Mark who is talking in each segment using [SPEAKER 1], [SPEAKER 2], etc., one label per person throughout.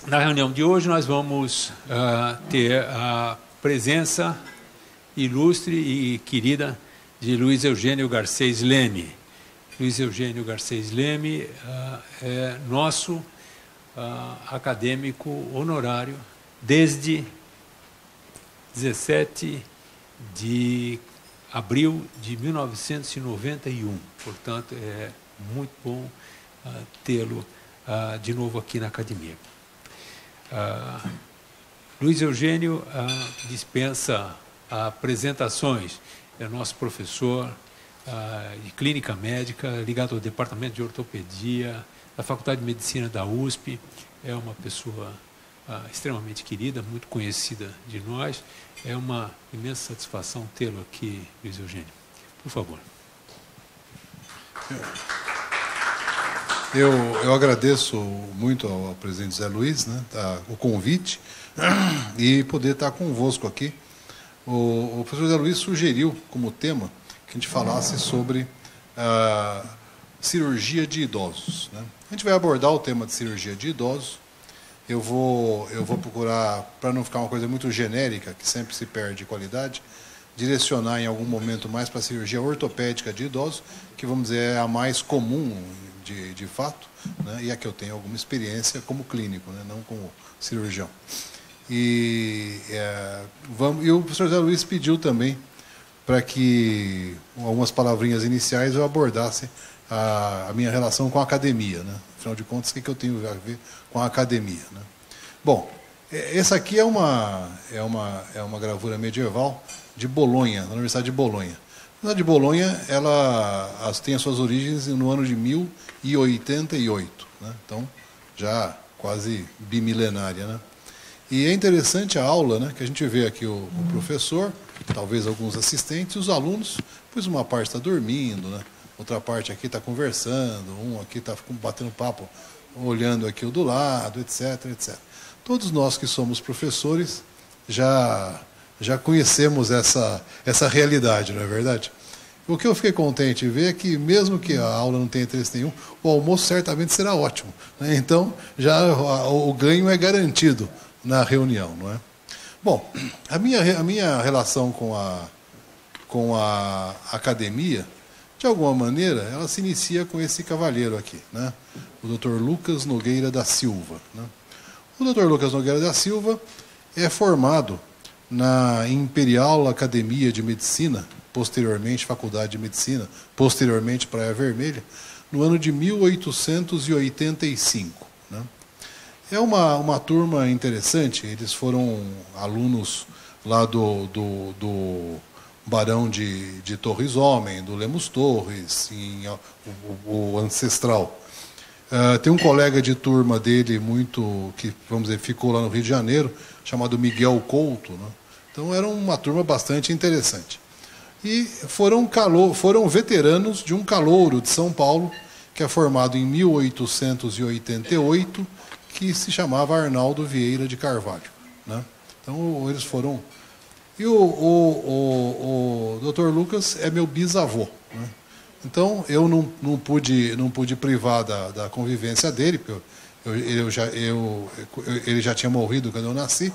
[SPEAKER 1] Na reunião de hoje nós vamos ter a presença ilustre e querida de Luiz Eugênio Garcês Leme. Luiz Eugênio Garcês Leme é nosso acadêmico honorário desde 17 de abril de 1991. Portanto, é muito bom tê-lo de novo aqui na academia. Luiz Eugênio dispensa apresentações. É nosso professor de clínica médica, ligado ao departamento de ortopedia da Faculdade de Medicina da USP. É uma pessoa extremamente querida, muito conhecida de nós. É uma imensa satisfação tê-lo aqui, Luiz Eugênio. Por favor.
[SPEAKER 2] Eu agradeço muito ao presidente Zé Luiz, né, o convite e poder estar convosco aqui. O professor Zé Luiz sugeriu como tema que a gente falasse sobre cirurgia de idosos, né? A gente vai abordar o tema de cirurgia de idosos. Eu vou procurar, para não ficar uma coisa muito genérica, que sempre se perde qualidade, direcionar em algum momento mais para a cirurgia ortopédica de idosos, que, vamos dizer, é a mais comum de fato, né? E a que eu tenho alguma experiência como clínico, né? Não como cirurgião. E o professor Zé Luiz pediu também para que, com algumas palavrinhas iniciais, eu abordasse a minha relação com a academia, né? Afinal de contas, o que eu tenho a ver com a academia, né? Bom, essa aqui é uma gravura medieval de Bolonha, da Universidade de Bolonha. A Universidade de Bolonha ela tem as suas origens no ano de 1088, né? Então, já quase bimilenária, né? E é interessante a aula, né, que a gente vê aqui o professor, talvez alguns assistentes, e os alunos, pois uma parte está dormindo, né? Outra parte aqui está conversando, um aqui está batendo papo, olhando aqui o do lado, etc, etc. Todos nós que somos professores já conhecemos essa realidade, não é verdade? O que eu fiquei contente de ver é que, mesmo que a aula não tenha interesse nenhum, o almoço certamente será ótimo, né? Então, já o ganho é garantido na reunião, não é? Bom, a minha relação com a academia, de alguma maneira, ela se inicia com esse cavalheiro aqui, né? O Dr. Lucas Nogueira da Silva, né? O Dr. Lucas Nogueira da Silva é formado na Imperial Academia de Medicina, posteriormente Faculdade de Medicina, posteriormente Praia Vermelha, no ano de 1885, né? É uma turma interessante. Eles foram alunos lá do Barão de Torres Homem, do Lemos Torres, o ancestral. Tem um colega de turma dele que, vamos dizer, ficou lá no Rio de Janeiro, chamado Miguel Couto, né? Então era uma turma bastante interessante. E foram veteranos de um calouro de São Paulo, que é formado em 1888, que se chamava Arnaldo Vieira de Carvalho, né? Então eles foram. E o Dr. Lucas é meu bisavô, né? Então eu não pude privar da convivência dele, porque ele já tinha morrido quando eu nasci,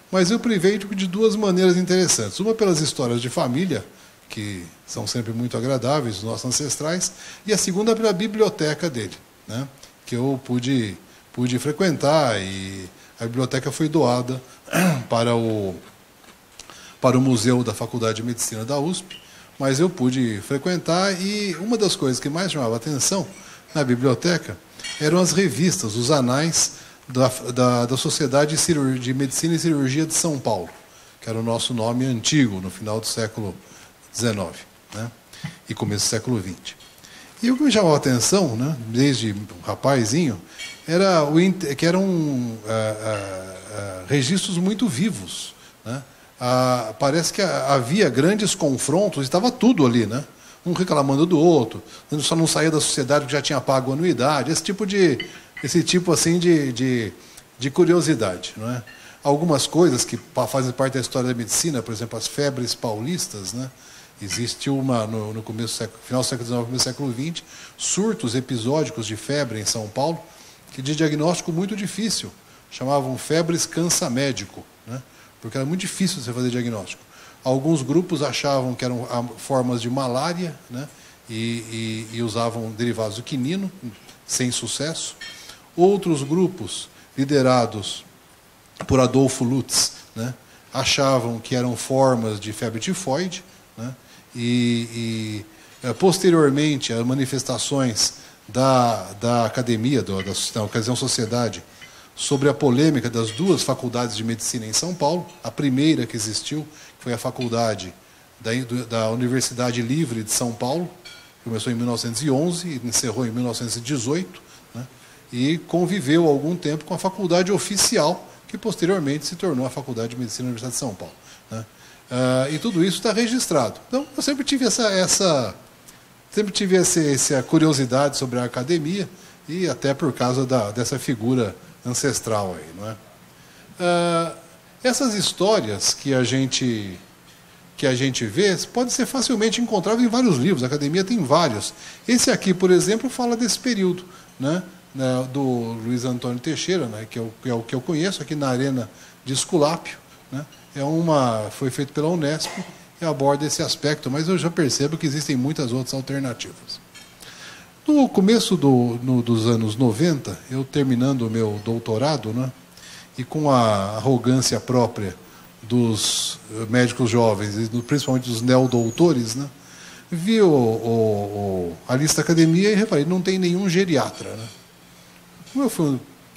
[SPEAKER 2] mas eu privei de duas maneiras interessantes. Uma pelas histórias de família, que são sempre muito agradáveis, dos nossos ancestrais, e a segunda pela biblioteca dele, né? Que eu pude frequentar, e a biblioteca foi doada para o Museu da Faculdade de Medicina da USP, mas eu pude frequentar, e uma das coisas que mais chamava a atenção na biblioteca eram as revistas, os anais da Sociedade de Medicina e Cirurgia de São Paulo, que era o nosso nome antigo, no final do século XIX, né? E começo do século XX. E o que me chamava a atenção, né, desde rapazinho, que eram registros muito vivos, né? Parece que havia grandes confrontos, estava tudo ali, né? Um reclamando do outro, só não saía da sociedade que já tinha pago a anuidade, esse tipo assim de curiosidade, não é? Algumas coisas que fazem parte da história da medicina, por exemplo, as febres paulistas, né? Existe uma, no final do século XIX, começo do século XX, surtos episódicos de febre em São Paulo, que de diagnóstico muito difícil, chamavam febres cansa-médico, né? Porque era muito difícil você fazer diagnóstico. Alguns grupos achavam que eram formas de malária, né? E usavam derivados do quinino, sem sucesso. Outros grupos, liderados por Adolfo Lutz, né? Achavam que eram formas de febre tifoide, né? Posteriormente, as manifestações da academia, da Ocasião Sociedade, sobre a polêmica das duas faculdades de medicina em São Paulo. A primeira que existiu foi a faculdade da Universidade Livre de São Paulo, que começou em 1911 e encerrou em 1918, né? E conviveu algum tempo com a faculdade oficial, que posteriormente se tornou a Faculdade de Medicina da Universidade de São Paulo, né? E tudo isso está registrado. Então, eu sempre tive essa curiosidade sobre a academia, e até por causa dessa figura ancestral aí, não é? Essas histórias que a gente vê podem ser facilmente encontradas em vários livros. A academia tem vários. Esse aqui, por exemplo, fala desse período, né? Do Luiz Antônio Teixeira, né? que é o que eu conheço, aqui na Arena de Esculápio, né? Foi feito pela Unesp e aborda esse aspecto, mas eu já percebo que existem muitas outras alternativas. No começo dos anos 90, eu terminando o meu doutorado, né? E com a arrogância própria dos médicos jovens, principalmente dos neodoutores, né? Vi a lista da academia e reparei, não tem nenhum geriatra, né? Como eu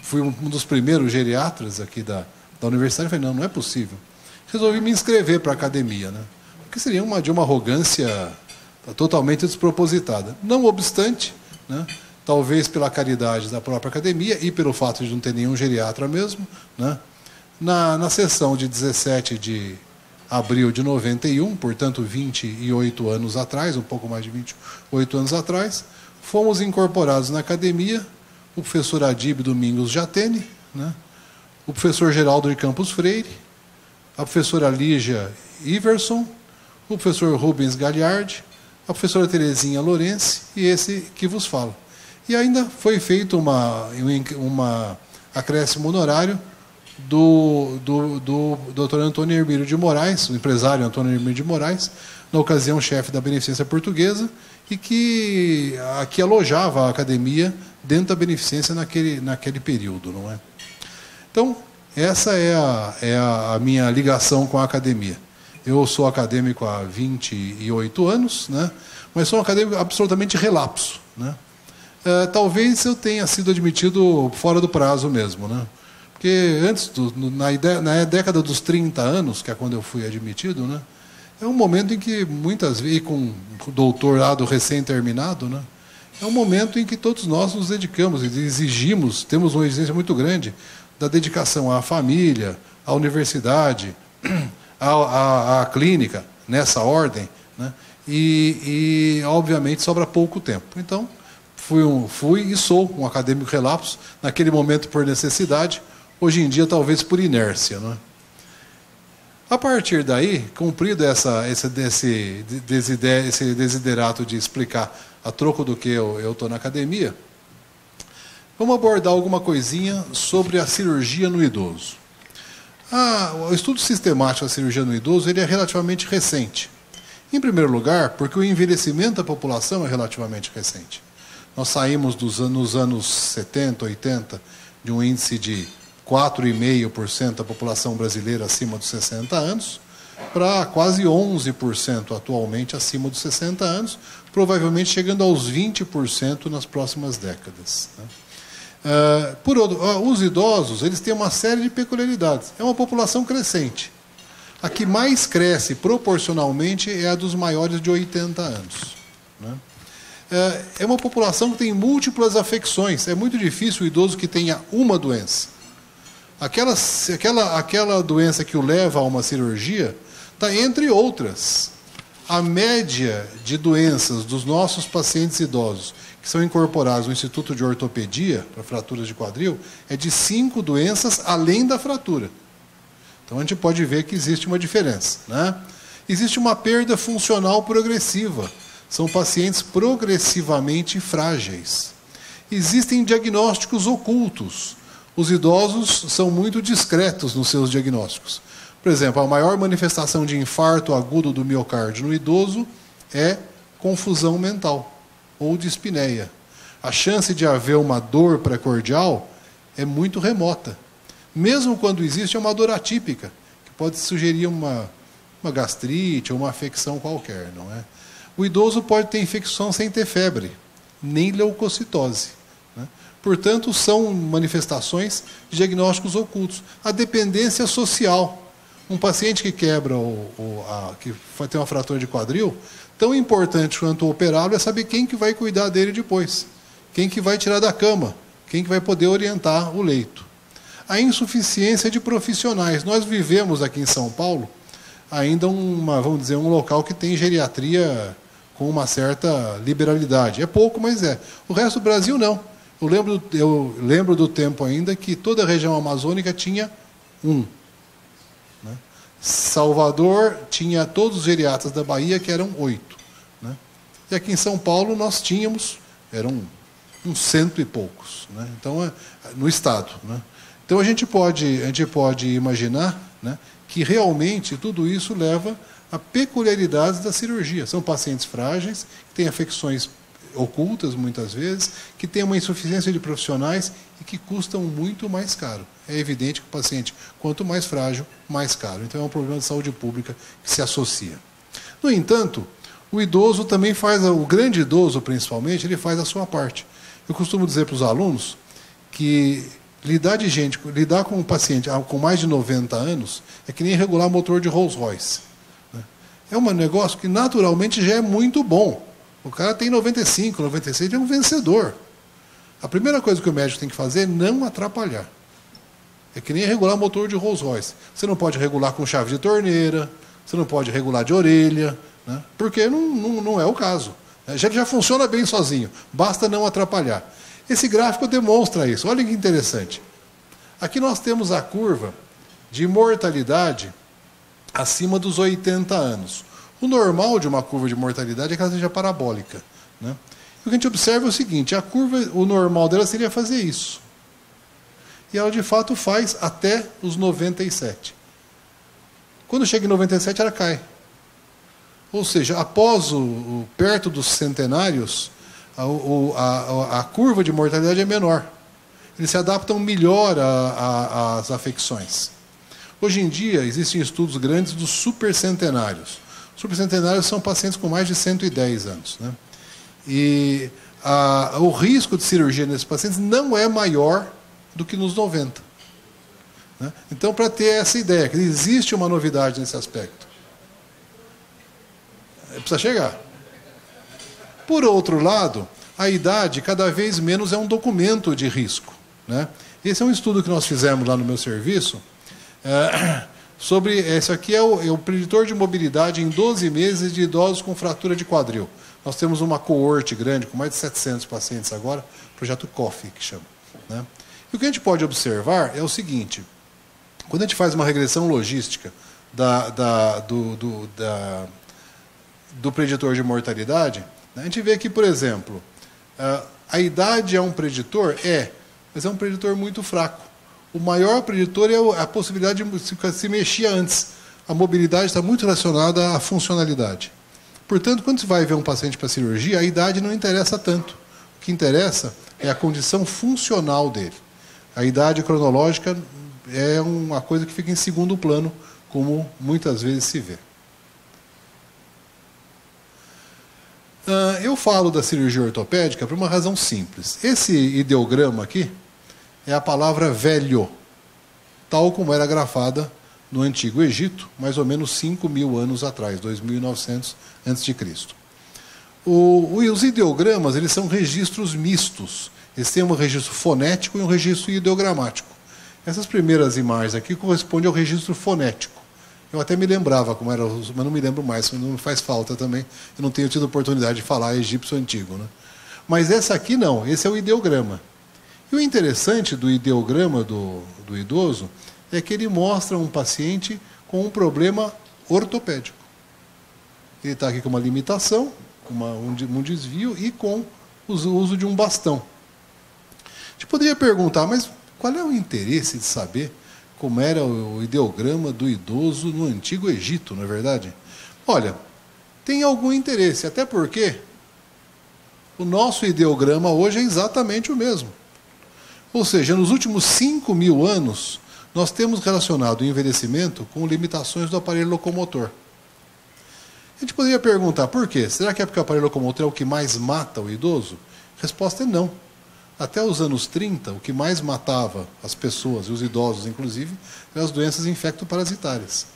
[SPEAKER 2] fui um dos primeiros geriatras aqui da universidade, eu falei, não é possível. Resolvi me inscrever para a academia, né? Porque seria de uma arrogância totalmente despropositada. Não obstante, né? Talvez pela caridade da própria academia e pelo fato de não ter nenhum geriatra mesmo, né? Na sessão de 17 de abril de 91, portanto 28 anos atrás, um pouco mais de 28 anos atrás, fomos incorporados na academia o professor Adib Domingos Jatene, né? O professor Geraldo de Campos Freire, a professora Lígia Iverson, o professor Rubens Gagliardi, a professora Terezinha Lourenço e esse que vos fala. E ainda foi feito uma acréscimo honorário do Dr. Antônio Hermílio de Moraes, o empresário Antônio Hermílio de Moraes, na ocasião chefe da Beneficência Portuguesa, e que aqui alojava a academia dentro da Beneficência naquele período, não é? Então, essa é a minha ligação com a academia. Eu sou acadêmico há 28 anos, né? Mas sou um acadêmico absolutamente relapso, né? Talvez eu tenha sido admitido fora do prazo mesmo, né? Porque antes, na década dos 30 anos, que é quando eu fui admitido, né? É um momento em que, muitas vezes, com o doutorado recém-terminado, né? É um momento em que todos nós nos dedicamos e exigimos, temos uma exigência muito grande da dedicação à família, à universidade, à clínica, nessa ordem, né? E, obviamente, sobra pouco tempo. Então, fui e sou um acadêmico relapso, naquele momento por necessidade, hoje em dia talvez por inércia, não é? A partir daí, cumprido esse desiderato de explicar a troco do que eu estou na academia, vamos abordar alguma coisinha sobre a cirurgia no idoso. O estudo sistemático da cirurgia no idoso ele é relativamente recente. Em primeiro lugar, porque o envelhecimento da população é relativamente recente. Nós saímos nos anos 70, 80, de um índice de 4,5% da população brasileira acima dos 60 anos, para quase 11% atualmente acima dos 60 anos, provavelmente chegando aos 20% nas próximas décadas, né? Os idosos eles têm uma série de peculiaridades. É uma população crescente. A que mais cresce proporcionalmente é a dos maiores de 80 anos, né? É uma população que tem múltiplas afecções. É muito difícil o idoso que tenha uma doença. Aquela doença que o leva a uma cirurgia está entre outras. A média de doenças dos nossos pacientes idosos que são incorporados no Instituto de Ortopedia para fraturas de quadril é de 5 doenças além da fratura. Então a gente pode ver que existe uma diferença, né? Existe uma perda funcional progressiva. São pacientes progressivamente frágeis. Existem diagnósticos ocultos. Os idosos são muito discretos nos seus diagnósticos. Por exemplo, a maior manifestação de infarto agudo do miocárdio no idoso é confusão mental ou dispneia. A chance de haver uma dor precordial é muito remota. Mesmo quando existe uma dor atípica, que pode sugerir uma gastrite ou uma afecção qualquer, não é? O idoso pode ter infecção sem ter febre, nem leucocitose, né? Portanto, são manifestações de diagnósticos ocultos. A dependência social. Um paciente que quebra que tem uma fratura de quadril, tão importante quanto operá-lo é saber quem que vai cuidar dele depois, quem que vai tirar da cama, quem que vai poder orientar o leito. A insuficiência de profissionais. Nós vivemos aqui em São Paulo ainda vamos dizer, um local que tem geriatria com uma certa liberalidade. É pouco, mas é. O resto do Brasil não. Eu lembro do tempo ainda que toda a região amazônica tinha um. Né? Salvador tinha todos os geriatras da Bahia, que eram 8. Né? E aqui em São Paulo nós tínhamos, eram uns 100 e poucos. Né? Então, no estado. Né? Então a gente pode imaginar, né, que realmente tudo isso leva a peculiaridades da cirurgia. São pacientes frágeis, que têm afecções ocultas muitas vezes, que têm uma insuficiência de profissionais e que custam muito mais caro. É evidente que o paciente, quanto mais frágil, mais caro. Então é um problema de saúde pública que se associa. No entanto, o idoso também o grande idoso principalmente, ele faz a sua parte. Eu costumo dizer para os alunos que lidar com um paciente com mais de 90 anos é que nem regular motor de Rolls Royce. É um negócio que naturalmente já é muito bom. O cara tem 95, 96, é um vencedor. A primeira coisa que o médico tem que fazer é não atrapalhar. É que nem regular motor de Rolls Royce. Você não pode regular com chave de torneira, você não pode regular de orelha, né? Porque não é o caso. Já funciona bem sozinho, basta não atrapalhar. Esse gráfico demonstra isso. Olha que interessante. Aqui nós temos a curva de mortalidade acima dos 80 anos. O normal de uma curva de mortalidade é que ela seja parabólica. Né? E o que a gente observa é o seguinte, o normal dela seria fazer isso. E ela, de fato, faz até os 97. Quando chega em 97, ela cai. Ou seja, após perto dos centenários, a curva de mortalidade é menor. Eles se adaptam melhor às afecções. Hoje em dia, existem estudos grandes dos supercentenários. Supercentenários são pacientes com mais de 110 anos. Né? E o risco de cirurgia nesses pacientes não é maior do que nos 90. Né? Então, para ter essa ideia, que existe uma novidade nesse aspecto. Precisa chegar. Por outro lado, a idade cada vez menos é um documento de risco. Né? Esse é um estudo que nós fizemos lá no meu serviço, sobre, esse aqui é o preditor de mobilidade em 12 meses de idosos com fratura de quadril. Nós temos uma coorte grande, com mais de 700 pacientes agora, projeto COFE, que chama. Né? E o que a gente pode observar é o seguinte, quando a gente faz uma regressão logística do preditor de mortalidade, a gente vê que, por exemplo, a idade é um preditor? Mas é um preditor muito fraco. O maior preditor é a possibilidade de se mexer antes. A mobilidade está muito relacionada à funcionalidade. Portanto, quando você vai ver um paciente para cirurgia, a idade não interessa tanto. O que interessa é a condição funcional dele. A idade cronológica é uma coisa que fica em segundo plano, como muitas vezes se vê. Eu falo da cirurgia ortopédica por uma razão simples. Esse ideograma aqui é a palavra velho, tal como era grafada no Antigo Egito, mais ou menos 5.000 anos atrás, 2.900 a.C. Os ideogramas, eles são registros mistos. Eles têm um registro fonético e um registro ideogramático. Essas primeiras imagens aqui correspondem ao registro fonético. Eu até me lembrava como era, mas não me lembro mais, não me faz falta também. Eu não tenho tido oportunidade de falar egípcio antigo. Né? Mas essa aqui não, esse é o ideograma. E o interessante do ideograma do idoso é que ele mostra um paciente com um problema ortopédico. Ele está aqui com uma limitação, um desvio e com o uso de um bastão. A gente poderia perguntar, mas Qual é o interesse de saber como era o ideograma do idoso no Antigo Egito, não é verdade? Olha, tem algum interesse, até porque o nosso ideograma hoje é exatamente o mesmo. Ou seja, nos últimos 5.000 anos, nós temos relacionado o envelhecimento com limitações do aparelho locomotor. A gente poderia perguntar, por quê? Será que é porque o aparelho locomotor é o que mais mata o idoso? A resposta é não. Até os anos 30, o que mais matava as pessoas, e os idosos inclusive, eram as doenças infectoparasitárias.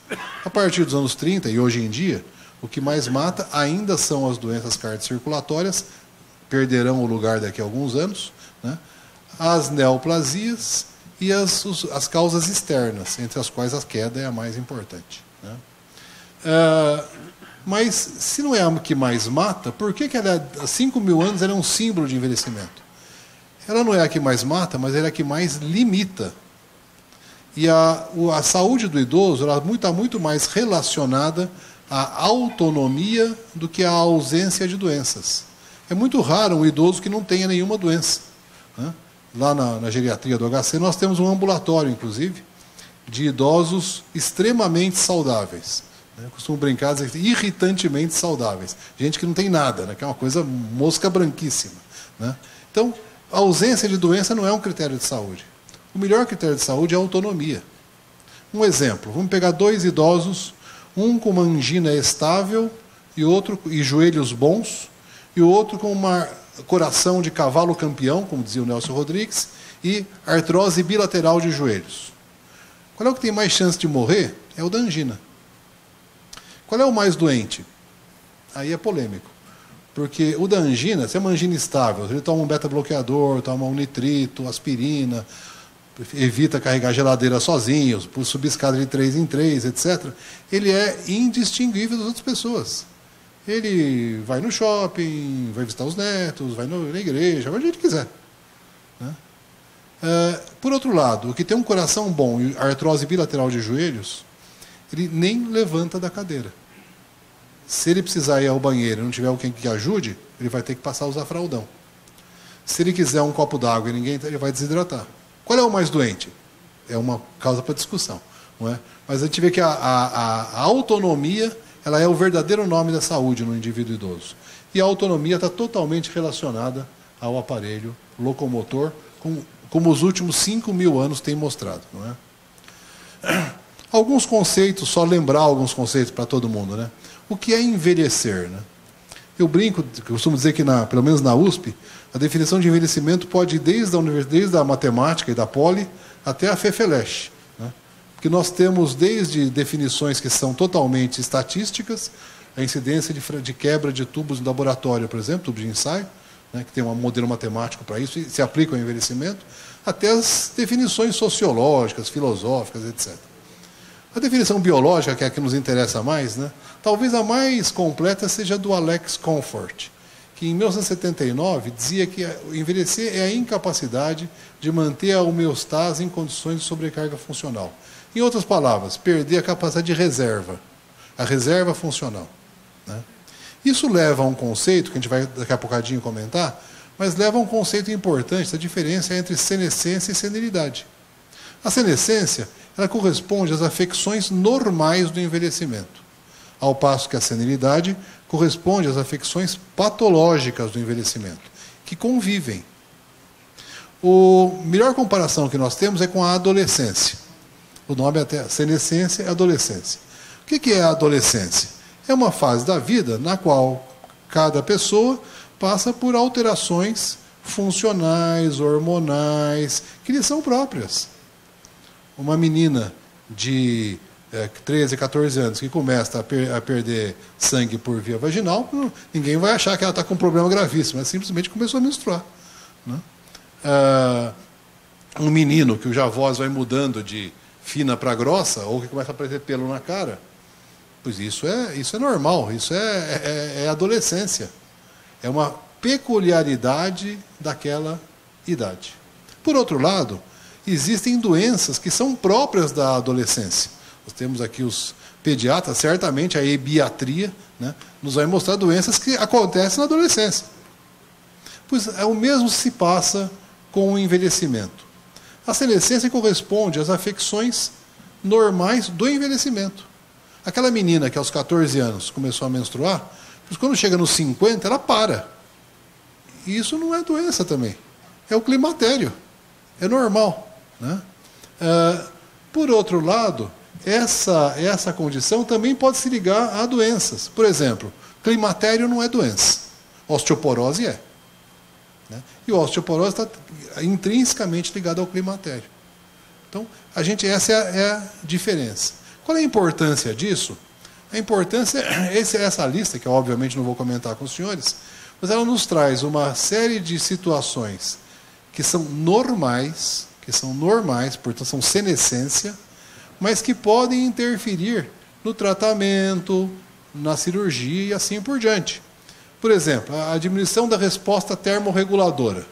[SPEAKER 2] A partir dos anos 30, e hoje em dia, o que mais mata ainda são as doenças cardiocirculatórias, perderão o lugar daqui a alguns anos, né? As neoplasias e as causas externas, entre as quais a queda é a mais importante, né? Mas, se não é a que mais mata, por que ela, há 5.000 anos, ela é um símbolo de envelhecimento? Ela não é a que mais mata, mas ela é a que mais limita. E a saúde do idoso está muito mais relacionada à autonomia do que à ausência de doenças. É muito raro um idoso que não tenha nenhuma doença, né? Lá na geriatria do HC, nós temos um ambulatório, inclusive, de idosos extremamente saudáveis. Eu costumo brincar, dizer, irritantemente saudáveis. Gente que não tem nada, né? Que é uma coisa mosca branquíssima, né? Então, a ausência de doença não é um critério de saúde. O melhor critério de saúde é a autonomia. Um exemplo, vamos pegar 2 idosos, um com uma angina estável e joelhos bons, e o outro com uma coração de cavalo campeão, como dizia o Nelson Rodrigues, e artrose bilateral de joelhos. Qual é o que tem mais chance de morrer? É o da angina. Qual é o mais doente? Aí é polêmico. Porque o da angina, se é uma angina estável, ele toma um beta-bloqueador, toma um nitrito, aspirina, evita carregar geladeira sozinho, subir escada de 3 em 3, etc., ele é indistinguível das outras pessoas. Ele vai no shopping, vai visitar os netos, vai na igreja, vai onde ele quiser, né? Por outro lado, o que tem um coração bom e artrose bilateral de joelhos, ele nem levanta da cadeira. Se ele precisar ir ao banheiro e não tiver alguém que ajude, ele vai ter que passar a usar fraldão. Se ele quiser um copo d'água e ninguém, ele vai desidratar. Qual é o mais doente? É uma causa para discussão, não é? Mas a gente vê que a autonomia, ela é o verdadeiro nome da saúde no indivíduo idoso. E a autonomia está totalmente relacionada ao aparelho locomotor, como os últimos 5.000 anos têm mostrado, não é? Alguns conceitos, só lembrar alguns conceitos para todo mundo, né? O que é envelhecer, né? Eu costumo dizer que, pelo menos na USP, a definição de envelhecimento pode ir desde a matemática e da poli até a FEFELESH, né? Porque nós temos desde definições que são totalmente estatísticas, a incidência de quebra de tubos no laboratório, por exemplo, tubos de ensaio, né, que tem um modelo matemático para isso e se aplica ao envelhecimento, até as definições sociológicas, filosóficas, etc. A definição biológica, que é a que nos interessa mais, né, talvez a mais completa seja a do Alex Comfort, que em 1979 dizia que envelhecer é a incapacidade de manter a homeostase em condições de sobrecarga funcional. Em outras palavras, perder a capacidade de reserva, a reserva funcional, né? Isso leva a um conceito, que a gente vai daqui a pouquinho comentar, mas leva a um conceito importante, a diferença entre senescência e senilidade. A senescência, ela corresponde às afecções normais do envelhecimento, ao passo que a senilidade corresponde às afecções patológicas do envelhecimento, que convivem. A melhor comparação que nós temos é com a adolescência. O nome é até senescência e adolescência. O que é a adolescência? É uma fase da vida na qual cada pessoa passa por alterações funcionais, hormonais, que lhe são próprias. Uma menina de 13, 14 anos que começa a perder sangue por via vaginal, ninguém vai achar que ela está com um problema gravíssimo, ela simplesmente começou a menstruar, né? Um menino que a voz vai mudando de fina para grossa, ou que começa a aparecer pelo na cara, pois isso é normal, isso é adolescência. É uma peculiaridade daquela idade. Por outro lado, existem doenças que são próprias da adolescência. Nós temos aqui os pediatras, certamente a ebiatria, né, nos vai mostrar doenças que acontecem na adolescência. Pois o mesmo se passa com o envelhecimento. A senescência corresponde às afecções normais do envelhecimento. Aquela menina que aos 14 anos começou a menstruar, quando chega nos 50, ela para. E isso não é doença também. É o climatério. É normal. Né? Por outro lado, essa condição também pode se ligar a doenças. Por exemplo, climatério não é doença. Osteoporose é. Né? E a osteoporose está intrinsecamente ligada ao climatério. Então, essa é a diferença. Qual é a importância disso? A importância é essa lista, que eu obviamente não vou comentar com os senhores, mas ela nos traz uma série de situações que são normais, portanto são senescência, mas que podem interferir no tratamento, na cirurgia e assim por diante. Por exemplo, a diminuição da resposta termorreguladora.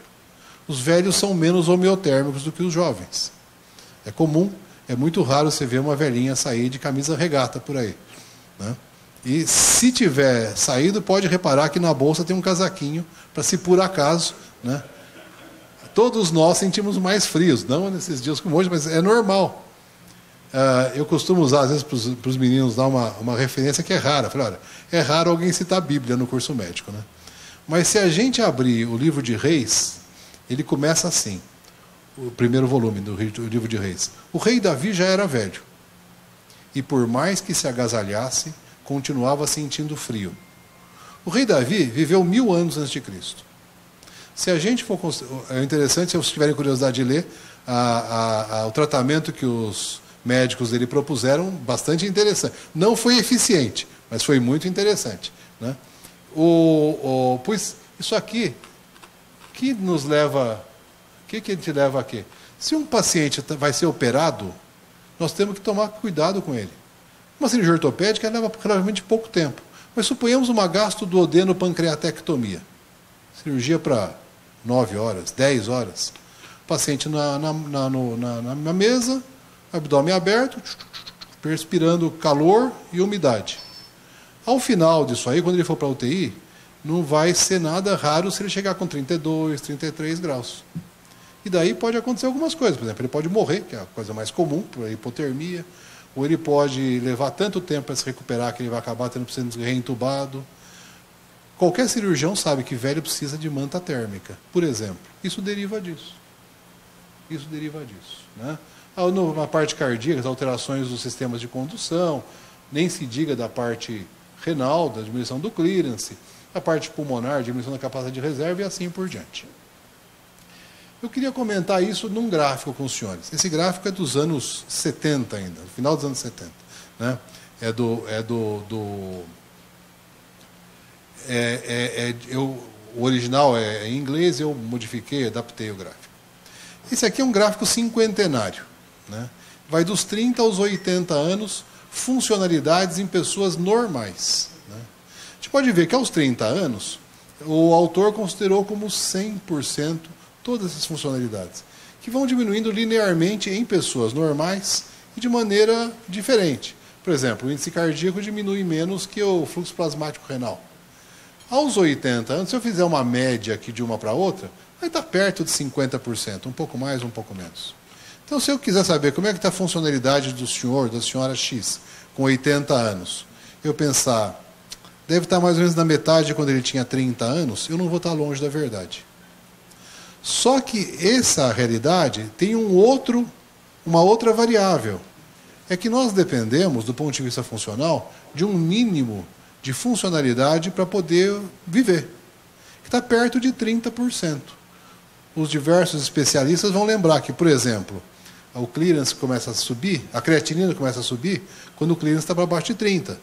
[SPEAKER 2] Os velhos são menos homeotérmicos do que os jovens. É comum, é muito raro você ver uma velhinha sair de camisa regata por aí. Né? E se tiver saído, pode reparar que na bolsa tem um casaquinho, para se por acaso, né? Todos nós sentimos mais frios, não nesses dias como hoje, mas é normal. Eu costumo usar, às vezes, para os meninos dar uma referência que é rara. Falei, olha, é raro alguém citar a Bíblia no curso médico. Né? Mas se a gente abrir o livro de Reis, ele começa assim, o primeiro volume do livro de Reis. O rei Davi já era velho. E por mais que se agasalhasse, continuava sentindo frio. O rei Davi viveu 1000 anos antes de Cristo. Se a gente for... É interessante, se vocês tiverem curiosidade de ler, o tratamento que os médicos dele propuseram, bastante interessante. Não foi eficiente, mas foi muito interessante. Né? Pois isso aqui, que nos leva... O que a gente leva aqui? Se um paciente vai ser operado, nós temos que tomar cuidado com ele. Uma cirurgia ortopédica leva relativamente pouco tempo. Mas suponhamos uma gastoduodeno-pancreatectomia. Cirurgia para 9 horas, 10 horas. O paciente na mesa, abdômen aberto, perspirando calor e umidade. Ao final disso aí, quando ele for para a UTI, não vai ser nada raro se ele chegar com 32, 33 graus. E daí pode acontecer algumas coisas. Por exemplo, ele pode morrer, que é a coisa mais comum, por hipotermia, ou ele pode levar tanto tempo para se recuperar que ele vai acabar sendo reentubado. Qualquer cirurgião sabe que velho precisa de manta térmica, por exemplo. Isso deriva disso. Né? Na parte cardíaca, as alterações dos sistemas de condução, nem se diga da parte renal, da diminuição do clearance, a parte pulmonar, diminuição da capacidade de reserva e assim por diante. Eu queria comentar isso num gráfico com os senhores. Esse gráfico é dos anos 70 ainda, no final dos anos 70. Né? O original é em inglês, eu modifiquei, adaptei o gráfico. Esse aqui é um gráfico cinquentenário. Né? Vai dos 30 aos 80 anos, funcionalidades em pessoas normais. Né? A gente pode ver que aos 30 anos, o autor considerou como 100% todas essas funcionalidades, que vão diminuindo linearmente em pessoas normais e de maneira diferente. Por exemplo, o índice cardíaco diminui menos que o fluxo plasmático renal. Aos 80 anos, se eu fizer uma média aqui de uma para outra, vai estar perto de 50%, um pouco mais, um pouco menos. Então, se eu quiser saber como é que está a funcionalidade do senhor, da senhora X, com 80 anos, eu pensar, deve estar mais ou menos na metade de quando ele tinha 30 anos, eu não vou estar longe da verdade. Só que essa realidade tem uma outra variável. É que nós dependemos, do ponto de vista funcional, de um mínimo de funcionalidade para poder viver, que está perto de 30%. Os diversos especialistas vão lembrar que, por exemplo, o clearance começa a subir, a creatinina começa a subir quando o clearance está para baixo de 30%.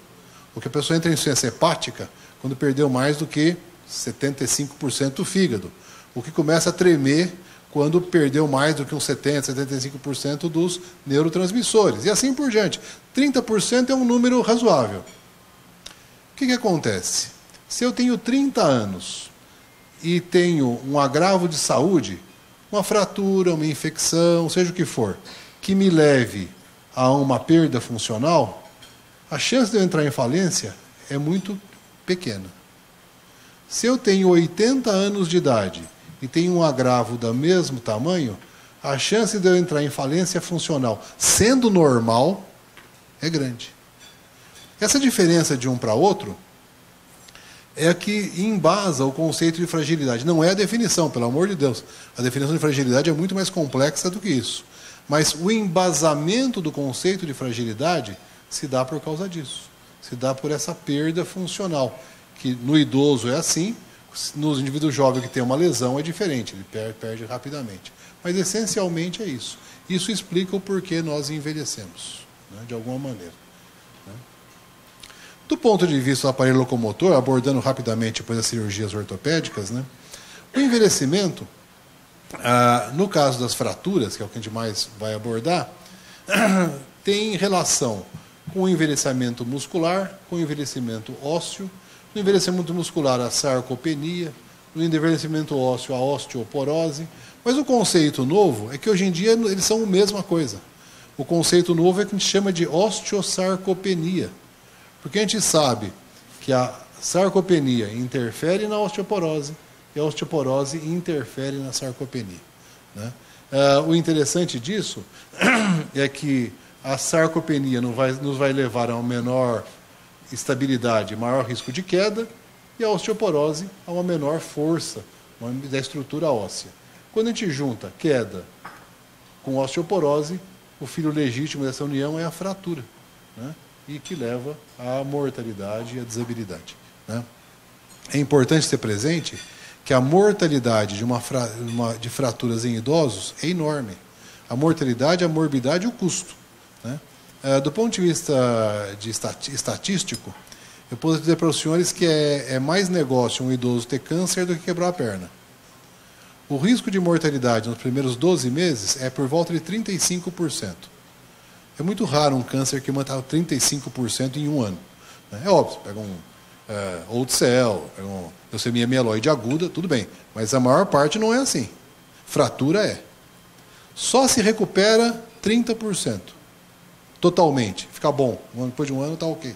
[SPEAKER 2] Ou que a pessoa entra em insuficiência hepática quando perdeu mais do que 75% do fígado. O que começa a tremer quando perdeu mais do que uns 70%, 75% dos neurotransmissores. E assim por diante. 30% é um número razoável. O que acontece? Se eu tenho 30 anos e tenho um agravo de saúde, uma fratura, uma infecção, seja o que for, que me leve a uma perda funcional, a chance de eu entrar em falência é muito pequena. Se eu tenho 80 anos de idade e tenho um agravo do mesmo tamanho, a chance de eu entrar em falência funcional sendo normal é grande. Essa diferença de um para outro é a que embasa o conceito de fragilidade. Não é a definição, pelo amor de Deus. A definição de fragilidade é muito mais complexa do que isso. Mas o embasamento do conceito de fragilidade se dá por causa disso. Se dá por essa perda funcional, que no idoso é assim, no indivíduo jovem que tem uma lesão é diferente, ele perde rapidamente. Mas essencialmente é isso. Isso explica o porquê nós envelhecemos, né, de alguma maneira. Do ponto de vista do aparelho locomotor, abordando rapidamente depois das cirurgias ortopédicas, né, o envelhecimento, no caso das fraturas, que é o que a gente mais vai abordar, tem relação com o envelhecimento muscular, com o envelhecimento ósseo, no envelhecimento muscular a sarcopenia, no envelhecimento ósseo a osteoporose. Mas o conceito novo é que hoje em dia eles são a mesma coisa. O conceito novo é que a gente chama de osteosarcopenia. Porque a gente sabe que a sarcopenia interfere na osteoporose e a osteoporose interfere na sarcopenia, né? O interessante disso é que a sarcopenia nos vai levar a uma menor estabilidade, maior risco de queda, e a osteoporose a uma menor força da estrutura óssea. Quando a gente junta queda com osteoporose, o filho legítimo dessa união é a fratura, né? E que leva à mortalidade e à desabilidade, né? É importante ter presente que a mortalidade de fraturas em idosos é enorme. A mortalidade, a morbidade e o custo, né? Do ponto de vista estatístico, eu posso dizer para os senhores que é mais negócio um idoso ter câncer do que quebrar a perna. O risco de mortalidade nos primeiros 12 meses é por volta de 35%. É muito raro um câncer que mata 35% em um ano. É óbvio, pega um old cell, pega um leucemia mieloide aguda, tudo bem. Mas a maior parte não é assim. Fratura é. Só se recupera 30%. Totalmente. Fica bom. Depois de um ano está ok.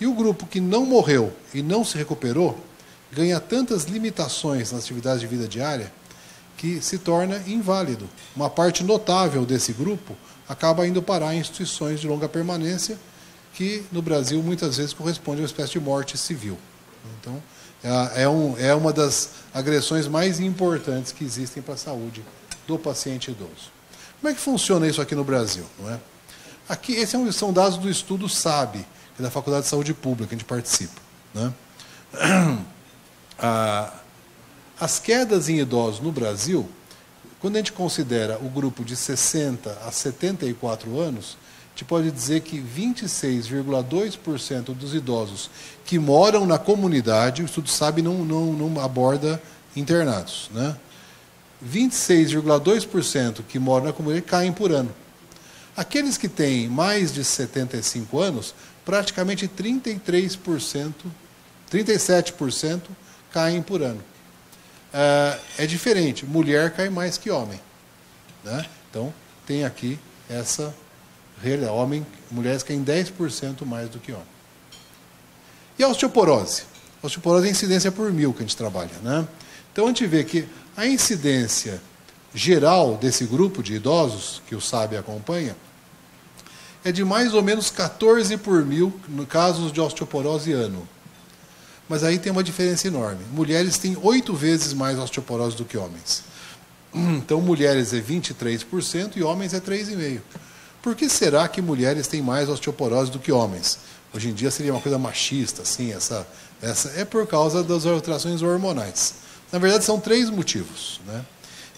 [SPEAKER 2] E o grupo que não morreu e não se recuperou ganha tantas limitações nas atividades de vida diária que se torna inválido. Uma parte notável desse grupo acaba indo parar em instituições de longa permanência, que no Brasil muitas vezes corresponde a uma espécie de morte civil. Então, é uma das agressões mais importantes que existem para a saúde do paciente idoso. Como é que funciona isso aqui no Brasil? Não é? Aqui, esses são dados do estudo SAB, que é da Faculdade de Saúde Pública, que a gente participa, né? As quedas em idosos no Brasil, quando a gente considera o grupo de 60 a 74 anos, a gente pode dizer que 26,2% dos idosos que moram na comunidade, o estudo SAB não aborda internados, né? 26,2% que moram na comunidade caem por ano. Aqueles que têm mais de 75 anos, praticamente 33%, 37% caem por ano. É diferente, mulher cai mais que homem, né? Então, tem aqui essa realidade. Mulheres caem 10% mais do que homem. E a osteoporose? A osteoporose é a incidência por 1000 que a gente trabalha, né? Então, a gente vê que a incidência geral desse grupo de idosos, que o SAB acompanha, é de mais ou menos 14 por 1000 no casos de osteoporose ano. Mas aí tem uma diferença enorme. Mulheres têm 8 vezes mais osteoporose do que homens. Então, mulheres é 23% e homens é 3,5%. Por que será que mulheres têm mais osteoporose do que homens? Hoje em dia seria uma coisa machista, assim, essa é por causa das alterações hormonais. Na verdade, são 3 motivos, né?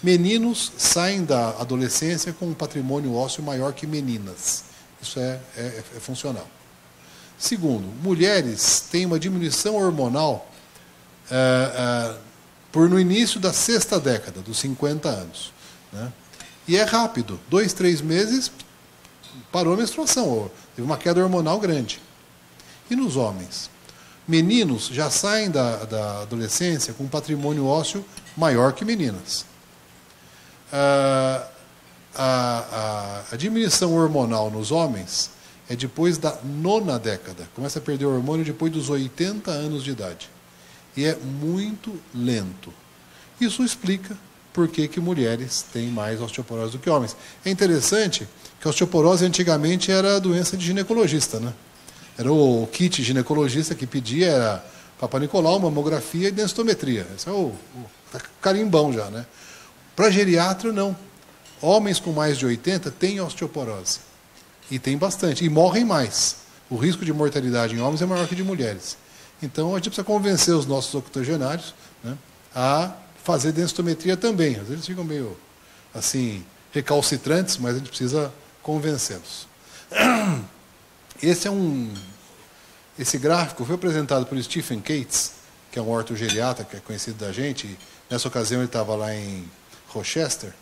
[SPEAKER 2] Meninos saem da adolescência com um patrimônio ósseo maior que meninas. Isso é funcional. Segundo, mulheres têm uma diminuição hormonal no início da 6ª década, dos 50 anos, né? E é rápido, 2, 3 meses, parou a menstruação, teve uma queda hormonal grande. E nos homens? Meninos já saem da adolescência com um patrimônio ósseo maior que meninas. A diminuição hormonal nos homens é depois da 9ª década. Começa a perder o hormônio depois dos 80 anos de idade. E é muito lento. Isso explica por que mulheres têm mais osteoporose do que homens. É interessante que a osteoporose antigamente era doença de ginecologista, né? Era o kit ginecologista que pedia, era Papa Nicolau, mamografia e densitometria. Esse é o carimbão já, né? Para geriatra, não. Homens com mais de 80 têm osteoporose. E tem bastante. E morrem mais. O risco de mortalidade em homens é maior que de mulheres. Então, a gente precisa convencer os nossos octogenários, né, a fazer densitometria também. Às vezes eles ficam meio, assim, recalcitrantes, mas a gente precisa convencê-los. Esse gráfico foi apresentado por Stephen Cates, que é um ortogeriatra, que é conhecido da gente. E nessa ocasião ele estava lá em Rochester,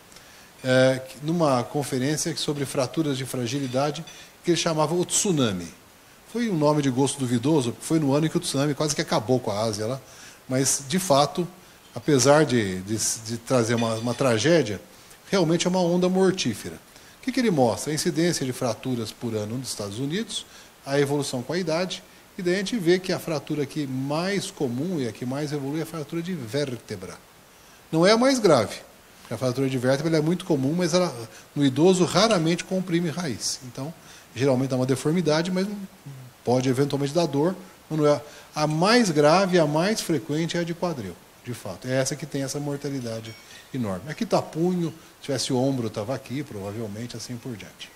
[SPEAKER 2] numa conferência sobre fraturas de fragilidade, que ele chamava o tsunami. Foi um nome de gosto duvidoso, porque foi no ano em que o tsunami quase que acabou com a Ásia lá, mas, de fato, apesar de trazer uma tragédia, realmente é uma onda mortífera. O que ele mostra? A incidência de fraturas por ano nos Estados Unidos, a evolução com a idade, e daí a gente vê que a fratura aqui mais comum e a que mais evolui é a fratura de vértebra. Não é a mais grave, porque a fratura de vértebra é muito comum, mas ela, no idoso raramente comprime raiz. Então, geralmente dá uma deformidade, mas pode eventualmente dar dor. Mas não é. A mais grave, a mais frequente é a de quadril, de fato. É essa que tem essa mortalidade enorme. Aqui está punho, se tivesse o ombro, estava aqui, provavelmente, assim por diante.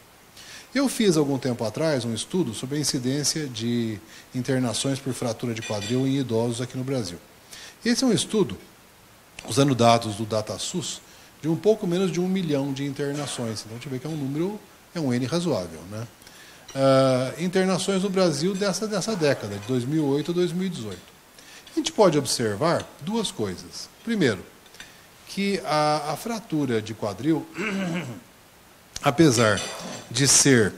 [SPEAKER 2] Eu fiz, algum tempo atrás, um estudo sobre a incidência de internações por fratura de quadril em idosos aqui no Brasil. Esse é um estudo, usando dados do DataSUS, de um pouco menos de 1 milhão de internações. Então, a gente vê que é um número, é um N razoável, né? Internações no Brasil dessa década, de 2008 a 2018. A gente pode observar duas coisas. Primeiro, que a fratura de quadril, apesar de ser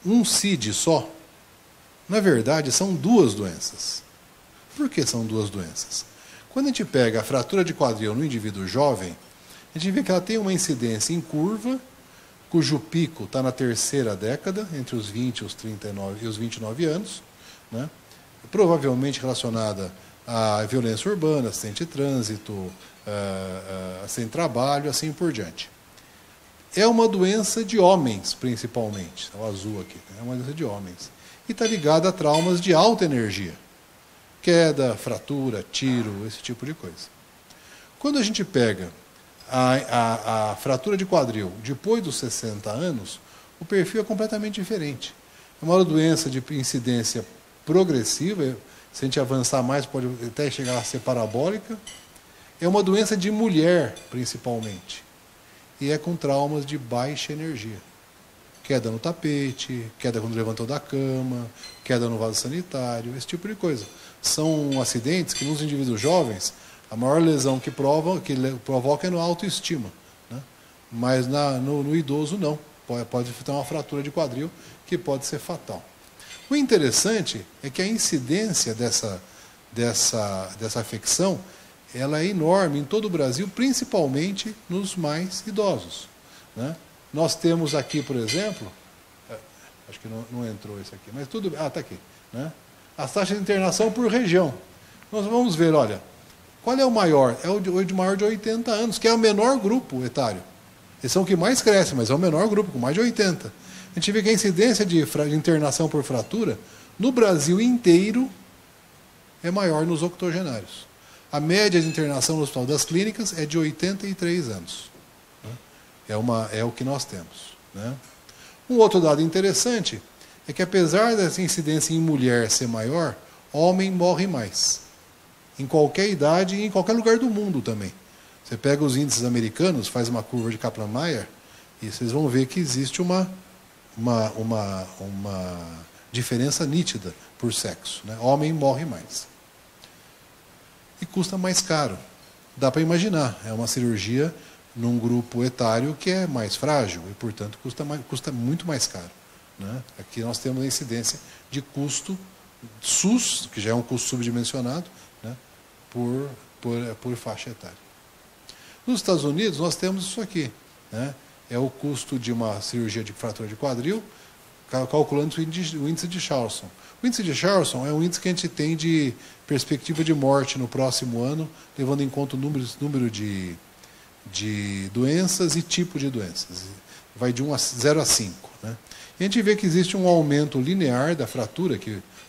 [SPEAKER 2] um CID só, na verdade são duas doenças. Por que são duas doenças? Quando a gente pega a fratura de quadril no indivíduo jovem, a gente vê que ela tem uma incidência em curva, cujo pico está na terceira década, entre os 20 e os 29 anos, né? Provavelmente relacionada à violência urbana, acidente de trânsito, acidente de trabalho, assim por diante. É uma doença de homens, principalmente. O azul aqui, é uma doença de homens. E está ligada a traumas de alta energia. Queda, fratura, tiro, esse tipo de coisa. Quando a gente pega a fratura de quadril depois dos 60 anos, o perfil é completamente diferente. É uma doença de incidência progressiva, se a gente avançar mais, pode até chegar a ser parabólica. É uma doença de mulher, principalmente. E é com traumas de baixa energia. Queda no tapete, queda quando levantou da cama, queda no vaso sanitário, esse tipo de coisa. São acidentes que, nos indivíduos jovens, a maior lesão que provoca é no autoestima, né? Mas no idoso não. Pode ter uma fratura de quadril que pode ser fatal. O interessante é que a incidência dessa afecção ela é enorme em todo o Brasil, principalmente nos mais idosos, né? Nós temos aqui, por exemplo, acho que não entrou esse aqui, mas tudo bem. Está aqui, né? As taxas de internação por região. Nós vamos ver, olha, qual é o maior? É o de maior de 80 anos, que é o menor grupo etário. Eles são o que mais cresce, mas é o menor grupo, com mais de 80. A gente vê que a incidência de internação por fratura, no Brasil inteiro, é maior nos octogenários. A média de internação no Hospital das Clínicas é de 83 anos. É o que nós temos, né? Um outro dado interessante é que, apesar dessa incidência em mulher ser maior, homem morre mais. Em qualquer idade e em qualquer lugar do mundo também. Você pega os índices americanos, faz uma curva de Kaplan-Meier, e vocês vão ver que existe uma diferença nítida por sexo, né? Homem morre mais. E custa mais caro. Dá para imaginar, é uma cirurgia num grupo etário que é mais frágil e, portanto, custa muito mais caro, né? Aqui nós temos a incidência de custo SUS, que já é um custo subdimensionado, né, por faixa etária. Nos Estados Unidos, nós temos isso aqui, né? É o custo de uma cirurgia de fratura de quadril, calculando o índice de Charlson. O índice de Charlson é um índice que a gente tem de perspectiva de morte no próximo ano, levando em conta o número de doenças e tipo de doenças. Vai de 0 a 5. Né? E a gente vê que existe um aumento linear da fratura,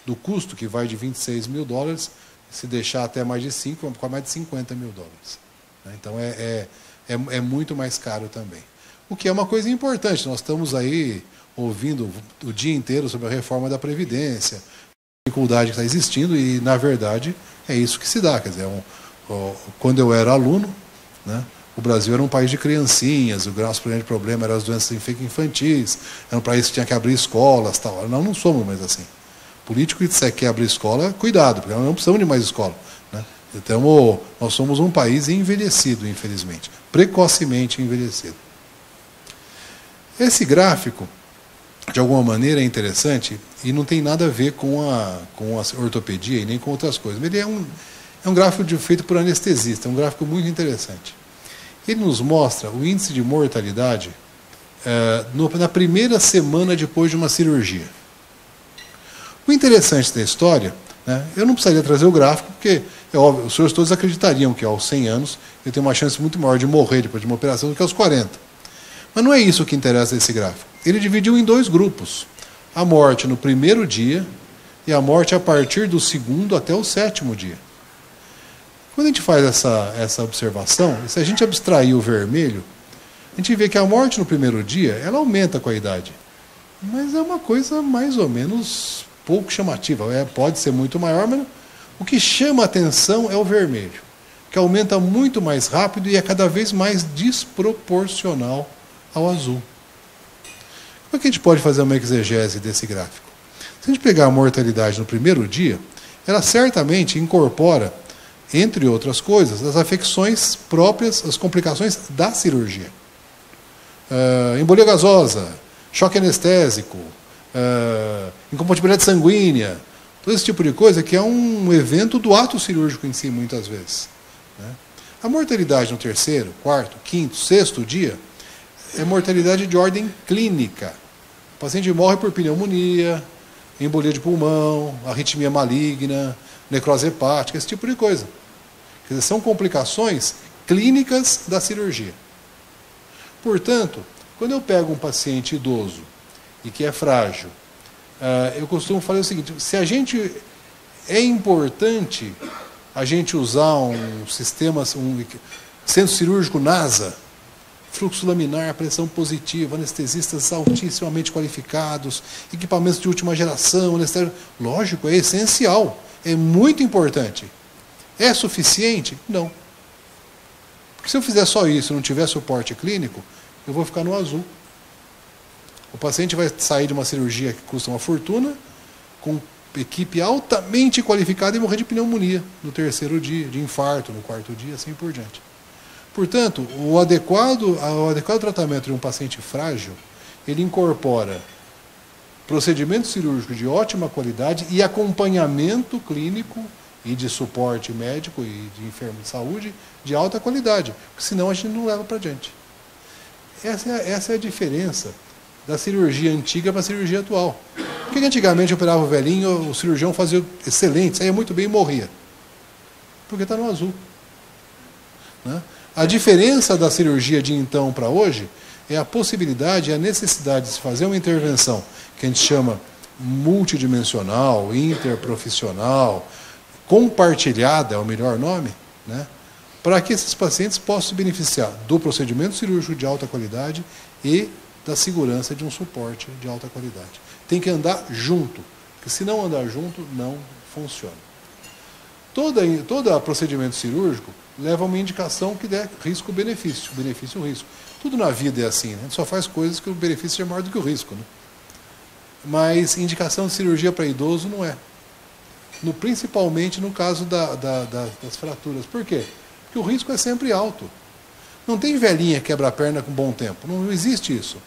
[SPEAKER 2] do custo, que vai de $26 mil, se deixar até mais de 5, vai ficar mais de $50 mil. Né? Então é muito mais caro também. O que é uma coisa importante. Nós estamos aí ouvindo o dia inteiro sobre a reforma da Previdência, a dificuldade que está existindo, e, na verdade, é isso que se dá. Quer dizer, quando eu era aluno, né, o Brasil era um país de criancinhas, o nosso grande problema eram as doenças infantis, era um país que tinha que abrir escolas. Tal. Não somos mais assim. Político que disser que quer abrir escola, cuidado, porque nós não precisamos de mais escola. Né? Então, nós somos um país envelhecido, infelizmente, precocemente envelhecido. Esse gráfico, de alguma maneira, é interessante e não tem nada a ver com a ortopedia e nem com outras coisas. Ele é um gráfico feito por anestesista, é um gráfico muito interessante. Ele nos mostra o índice de mortalidade na primeira semana depois de uma cirurgia. O interessante da história, né, eu não precisaria trazer o gráfico, porque é óbvio, os senhores todos acreditariam que aos 100 anos eu tenho uma chance muito maior de morrer depois de uma operação do que aos 40. Mas não é isso que interessa esse gráfico. Ele dividiu em 2 grupos. A morte no primeiro dia e a morte a partir do 2º até o 7º dia. Quando a gente faz essa observação, se a gente abstrair o vermelho, a gente vê que a morte no primeiro dia, ela aumenta com a idade. Mas é uma coisa mais ou menos pouco chamativa. Pode ser muito maior, mas o que chama a atenção é o vermelho, que aumenta muito mais rápido e é cada vez mais desproporcional ao azul. Como é que a gente pode fazer uma exegese desse gráfico? Se a gente pegar a mortalidade no primeiro dia, ela certamente incorpora, entre outras coisas, as afecções próprias, as complicações da cirurgia. Embolia gasosa, choque anestésico, incompatibilidade sanguínea, todo esse tipo de coisa que é um evento do ato cirúrgico em si, muitas vezes. Né? A mortalidade no 3º, 4º, 5º, 6º dia é mortalidade de ordem clínica. O paciente morre por pneumonia, embolia de pulmão, arritmia maligna, necrose hepática, esse tipo de coisa. Quer dizer, são complicações clínicas da cirurgia. Portanto, quando eu pego um paciente idoso e que é frágil, eu costumo falar o seguinte: é importante a gente usar um sistema, um centro cirúrgico NASA, fluxo laminar, pressão positiva, anestesistas altissimamente qualificados, equipamentos de última geração, anestésico. Lógico, é essencial, é muito importante. É suficiente? Não. Porque se eu fizer só isso e não tiver suporte clínico, eu vou ficar no azul. O paciente vai sair de uma cirurgia que custa uma fortuna, com equipe altamente qualificada, e morrer de pneumonia no 3º dia, de infarto no 4º dia, assim por diante. Portanto, o adequado tratamento de um paciente frágil, ele incorpora procedimento cirúrgico de ótima qualidade e acompanhamento clínico e de suporte médico e de enfermo de saúde de alta qualidade, porque senão a gente não leva para adiante. Essa é a diferença da cirurgia antiga para a cirurgia atual. Porque antigamente operava o velhinho, o cirurgião fazia excelente, saía muito bem e morria. Porque está no azul. Né? A diferença da cirurgia de então para hoje é a possibilidade e a necessidade de se fazer uma intervenção que a gente chama multidimensional, interprofissional, compartilhada, é o melhor nome, né? Para que esses pacientes possam se beneficiar do procedimento cirúrgico de alta qualidade e da segurança de um suporte de alta qualidade. Tem que andar junto, porque se não andar junto, não funciona. Todo procedimento cirúrgico leva a uma indicação que der risco-benefício, benefício-risco. Tudo na vida é assim, né? A gente só faz coisas que o benefício é maior do que o risco. Né? Mas indicação de cirurgia para idoso não é. Principalmente no caso das fraturas. Por quê? Porque o risco é sempre alto. Não tem velhinha que quebra a perna com bom tempo. Não existe isso.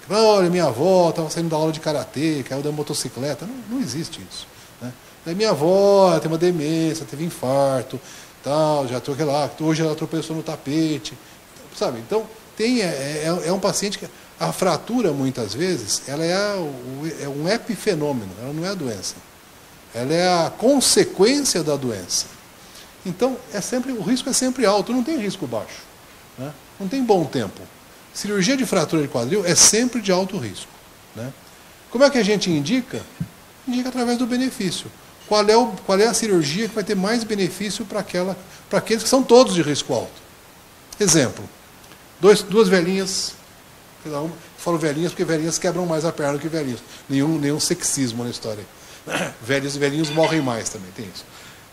[SPEAKER 2] Olha, minha avó estava saindo da aula de karatê, caiu da motocicleta. Não existe isso. Né? Daí minha avó tem uma demência, teve infarto, tal, já lá, hoje ela tropeçou no tapete. Sabe? Então, é um paciente que a fratura, muitas vezes, ela é um epifenômeno, ela não é a doença. Ela é a consequência da doença. Então, o risco é sempre alto, não tem risco baixo. Né? não tem bom tempo. Cirurgia de fratura de quadril é sempre de alto risco, né? Como é que a gente indica? Indica através do benefício. Qual é a cirurgia que vai ter mais benefício para aqueles que são todos de risco alto? Exemplo, duas velhinhas, falo velhinhas porque velhinhas quebram mais a perna do que velhinhos. Nenhum sexismo na história. Velhos e velhinhos morrem mais também, tem isso.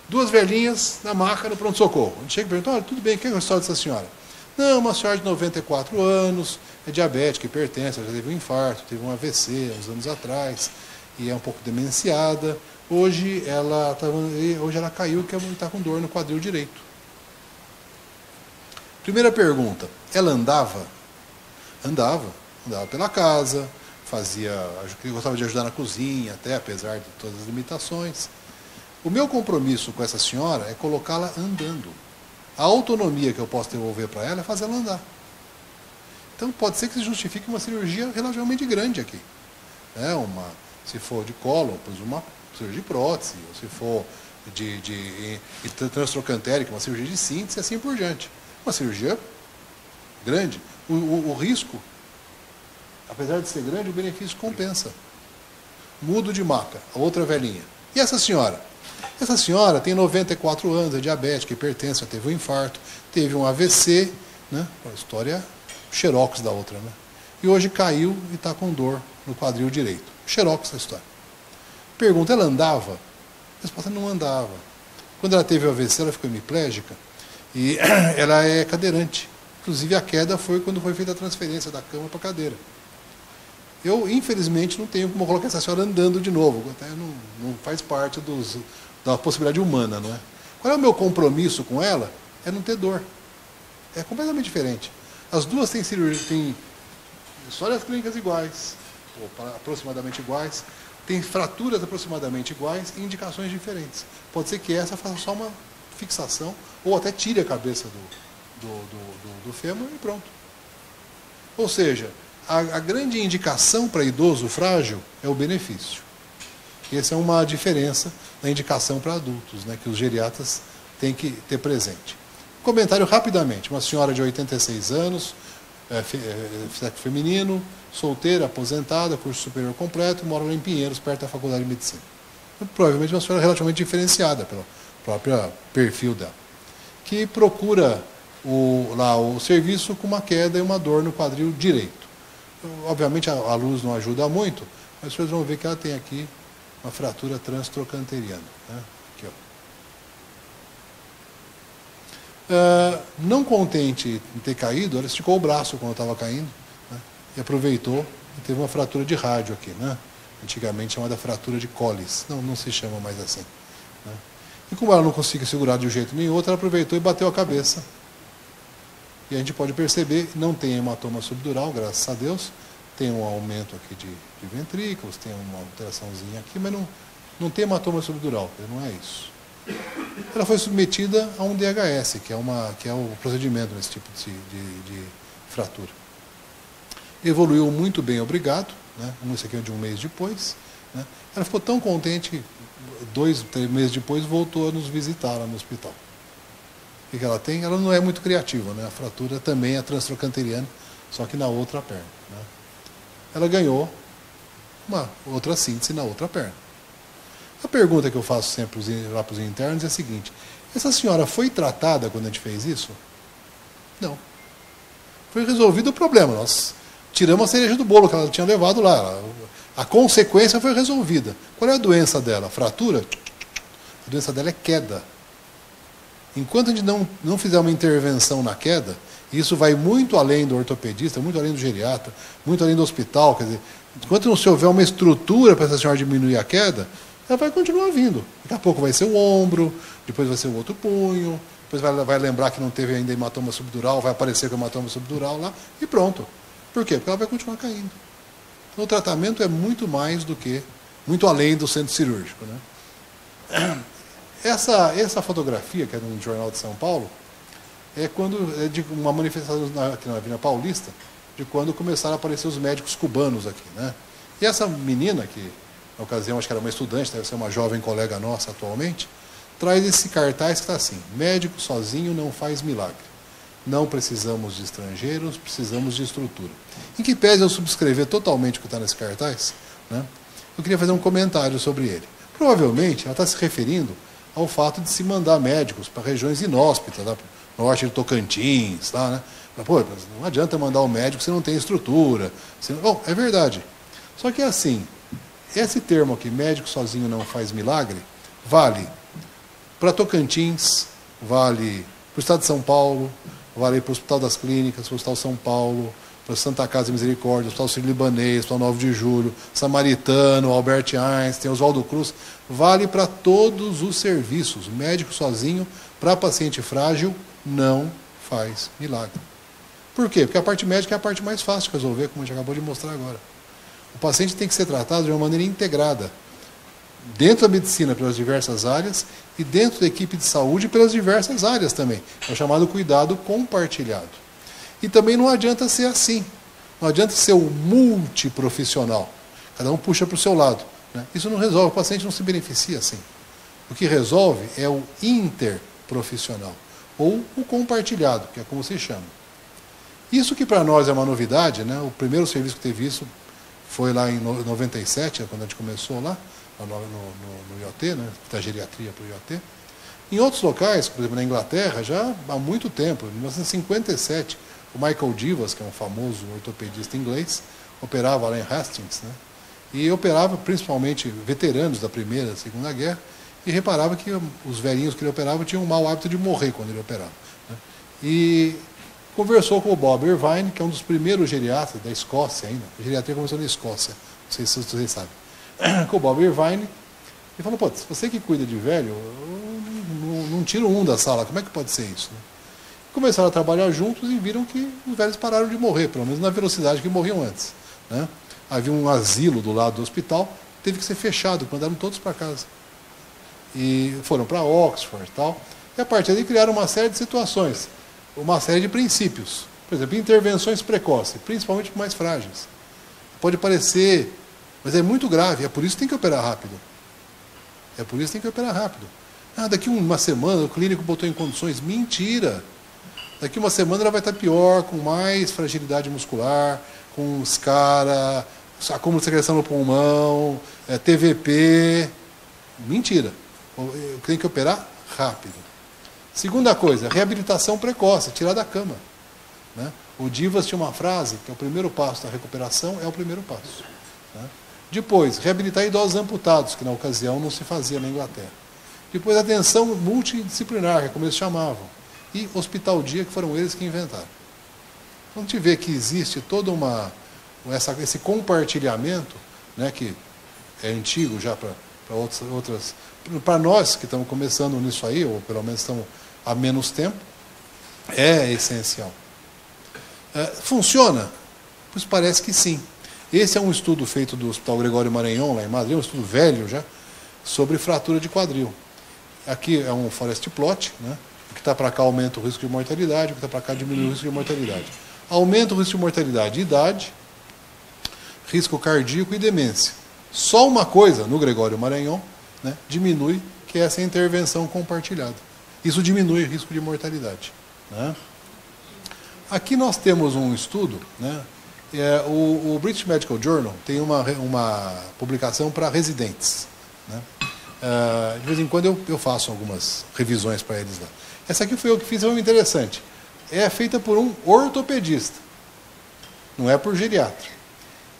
[SPEAKER 2] Duas velhinhas na maca no pronto-socorro. A gente chega e pergunta, olha, tudo bem, quem é a história dessa senhora? Não, uma senhora de 94 anos, é diabética, hipertensa, já teve um infarto, teve um AVC uns anos atrás, e é um pouco demenciada. Hoje ela caiu e está com dor no quadril direito. Primeira pergunta, ela andava? Andava pela casa, gostava de ajudar na cozinha, até apesar de todas as limitações. O meu compromisso com essa senhora é colocá-la andando. A autonomia que eu posso devolver para ela é fazer ela andar. Então pode ser que se justifique uma cirurgia relativamente grande aqui. Se for de colo, uma cirurgia de prótese, ou se for de transtrocantérica, uma cirurgia de síntese, e assim por diante. Uma cirurgia grande. O risco, apesar de ser grande, o benefício compensa. Mudo de maca, a outra velhinha. E essa senhora? Essa senhora tem 94 anos, é diabética, hipertensa, teve um infarto, teve um AVC, né? A história xerox da outra, né? E hoje caiu e está com dor no quadril direito. Xerox a história. Pergunta, ela andava? A resposta, não andava. Quando ela teve o AVC, ela ficou hemiplégica e ela é cadeirante. Inclusive a queda foi quando foi feita a transferência da cama para a cadeira. Eu, infelizmente, não tenho como colocar essa senhora andando de novo. Até não faz parte da possibilidade humana, não é? Qual é o meu compromisso com ela? É não ter dor. É completamente diferente. As duas têm histórias clínicas iguais, ou aproximadamente iguais, têm fraturas aproximadamente iguais e indicações diferentes. Pode ser que essa faça só uma fixação, ou até tire a cabeça do fêmur e pronto. Ou seja, a grande indicação para idoso frágil é o benefício. E essa é uma diferença da indicação para adultos, né, que os geriatras têm que ter presente. Comentário rapidamente. Uma senhora de 86 anos, sexo feminino, solteira, aposentada, curso superior completo, mora lá em Pinheiros, perto da Faculdade de Medicina. Provavelmente uma senhora relativamente diferenciada pelo próprio perfil dela, que procura o serviço com uma queda e uma dor no quadril direito. Obviamente a luz não ajuda muito, mas vocês vão ver que ela tem aqui uma fratura transtrocanteriana, né? Aqui, ó. Não contente em ter caído, ela esticou o braço quando estava caindo, né? E aproveitou e teve uma fratura de rádio aqui, né? Antigamente chamada fratura de Colles, não se chama mais assim, né? E como ela não conseguia segurar de um jeito nenhum, ela aproveitou e bateu a cabeça. E a gente pode perceber, não tem hematoma subdural, graças a Deus, tem um aumento aqui de ventrículos, tem uma alteraçãozinha aqui, mas não tem hematoma subdural, não é isso. Ela foi submetida a um DHS, que é o procedimento nesse tipo de fratura. Evoluiu muito bem, obrigado, né? Esse aqui é de um mês depois, né? Ela ficou tão contente que 2, 3 meses depois voltou a nos visitar lá no hospital. O que ela tem? Ela não é muito criativa, né? A fratura também é transtrocanteriana, só que na outra perna, né? Ela ganhou uma outra síntese na outra perna. A pergunta que eu faço sempre lá para os internos é a seguinte: essa senhora foi tratada quando a gente fez isso? Não. Foi resolvido o problema. Nós tiramos a cereja do bolo que ela tinha levado lá. A consequência foi resolvida. Qual é a doença dela? Fratura? A doença dela é queda. Enquanto a gente não fizer uma intervenção na queda, isso vai muito além do ortopedista, muito além do geriatra, muito além do hospital. Quer dizer, enquanto não se houver uma estrutura para essa senhora diminuir a queda, ela vai continuar vindo. Daqui a pouco vai ser o ombro, depois vai ser o outro punho, depois vai lembrar que não teve ainda hematoma subdural, vai aparecer com hematoma subdural lá, e pronto. Por quê? Porque ela vai continuar caindo. Então, o tratamento é muito mais do que, muito além do centro cirúrgico, né? Essa fotografia, que é no Jornal de São Paulo, é de uma manifestação aqui na Avenida Paulista, de quando começaram a aparecer os médicos cubanos aqui, né? E essa menina, que na ocasião acho que era uma estudante, deve ser uma jovem colega nossa atualmente, traz esse cartaz que está assim: médico sozinho não faz milagre. não precisamos de estrangeiros, precisamos de estrutura. Em que pese eu subscrever totalmente o que está nesse cartaz, né, eu queria fazer um comentário sobre ele. Provavelmente ela está se referindo ao fato de se mandar médicos para regiões inóspitas, tá? Norte do Tocantins, tá, né? Mas, pô, não adianta mandar um médico se não tem estrutura. Bom, é verdade. Só que é assim, esse termo aqui, médico sozinho não faz milagre, vale para Tocantins, vale para o Estado de São Paulo, vale para o Hospital das Clínicas, para o Hospital São Paulo, para o Santa Casa de Misericórdia, Hospital Sírio-Libanês, Hospital 9 de Julho, Samaritano, Albert Einstein, Oswaldo Cruz, vale para todos os serviços. Médico sozinho, para paciente frágil, não faz milagre. Por quê? Porque a parte médica é a parte mais fácil de resolver, como a gente acabou de mostrar agora. O paciente tem que ser tratado de uma maneira integrada, dentro da medicina pelas diversas áreas e dentro da equipe de saúde pelas diversas áreas também. É o chamado cuidado compartilhado. E também não adianta ser assim. Não adianta ser o multiprofissional. Cada um puxa para o seu lado, né? Isso não resolve, o paciente não se beneficia assim. O que resolve é o interprofissional, ou o compartilhado, que é como se chama. Isso que para nós é uma novidade, né? O primeiro serviço que teve isso foi lá em 97, quando a gente começou lá no IoT, né? Da geriatria para o IoT. Em outros locais, por exemplo na Inglaterra, já há muito tempo, em 1957, o Michael Divas, que é um famoso ortopedista inglês, operava lá em Hastings, né? E operava principalmente veteranos da Primeira e Segunda Guerra, e reparava que os velhinhos que ele operava tinham um mau hábito de morrer quando ele operava, né? E conversou com o Bob Irvine, que é um dos primeiros geriatras da Escócia ainda. A geriatria começou na Escócia, não sei se vocês sabem. Com o Bob Irvine, e falou, pô, você que cuida de velho, eu não tiro um da sala, como é que pode ser isso, né? Começaram a trabalhar juntos e viram que os velhos pararam de morrer, pelo menos na velocidade que morriam antes, né? Havia um asilo do lado do hospital, teve que ser fechado, mandaram todos para casa. E foram para Oxford e tal. E a partir daí criaram uma série de situações, uma série de princípios. Por exemplo, intervenções precoces, principalmente para mais frágeis. Pode parecer, mas é muito grave, é por isso que tem que operar rápido. É por isso que tem que operar rápido. Ah, daqui uma semana o clínico botou em condições. Mentira! Daqui uma semana ela vai estar pior, com mais fragilidade muscular, com escara, acúmulo de secreção no pulmão, TVP. Mentira. Tem que operar rápido. Segunda coisa, reabilitação precoce, tirar da cama, né? O Divas tinha uma frase, que é o primeiro passo da recuperação, é o primeiro passo, né? Depois, reabilitar idosos amputados, que na ocasião não se fazia na Inglaterra. Depois, atenção multidisciplinar, que é como eles chamavam. E hospital dia, que foram eles que inventaram. Então, a gente vê que existe todo esse compartilhamento, né, que é antigo já para outras. Para nós que estamos começando nisso aí, ou pelo menos estamos há menos tempo, é essencial. Funciona? Pois parece que sim. Esse é um estudo feito do Hospital Gregório Maranhão, lá em Madrid, um estudo velho já, sobre fratura de quadril. Aqui é um forest plot, né? O que está para cá aumenta o risco de mortalidade, o que está para cá diminui o risco de mortalidade. Aumenta o risco de mortalidade, idade, risco cardíaco e demência. Só uma coisa no Gregório Maranhão, né, diminui, que é essa intervenção compartilhada. Isso diminui o risco de mortalidade, né? Aqui nós temos um estudo, né, o British Medical Journal tem uma publicação para residentes, né? De vez em quando eu faço algumas revisões para eles lá. Essa aqui foi eu que fiz, é muito interessante. É feita por um ortopedista, não é por geriatra.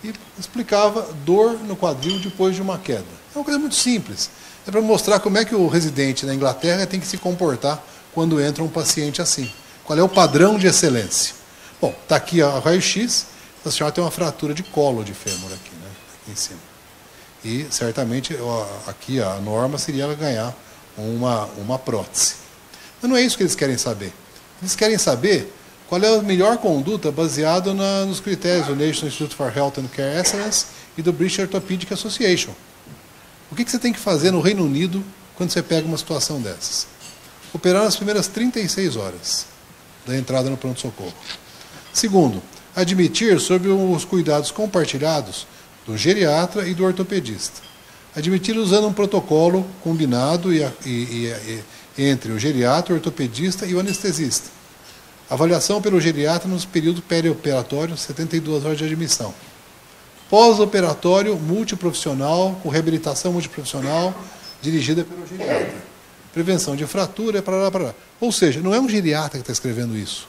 [SPEAKER 2] E explicava dor no quadril depois de uma queda. É uma coisa muito simples. É para mostrar como é que o residente na Inglaterra tem que se comportar quando entra um paciente assim. Qual é o padrão de excelência? Bom, está aqui a raio-x, a senhora tem uma fratura de colo de fêmur aqui, né, aqui em cima. E certamente aqui a norma seria ela ganhar uma prótese. Mas não é isso que eles querem saber. Eles querem saber qual é a melhor conduta baseada nos critérios do National Institute for Health and Care Excellence e do British Orthopedic Association. O que você tem que fazer no Reino Unido quando você pega uma situação dessas? Operar nas primeiras 36 horas da entrada no pronto-socorro. Segundo, admitir sobre os cuidados compartilhados do geriatra e do ortopedista. Admitir usando um protocolo combinado entre o geriatra, o ortopedista e o anestesista. Avaliação pelo geriatra nos períodos perioperatórios, 72 horas de admissão. Pós-operatório multiprofissional, com reabilitação multiprofissional, dirigida pelo geriatra. Prevenção de fratura, parará. Ou seja, não é um geriatra que está escrevendo isso.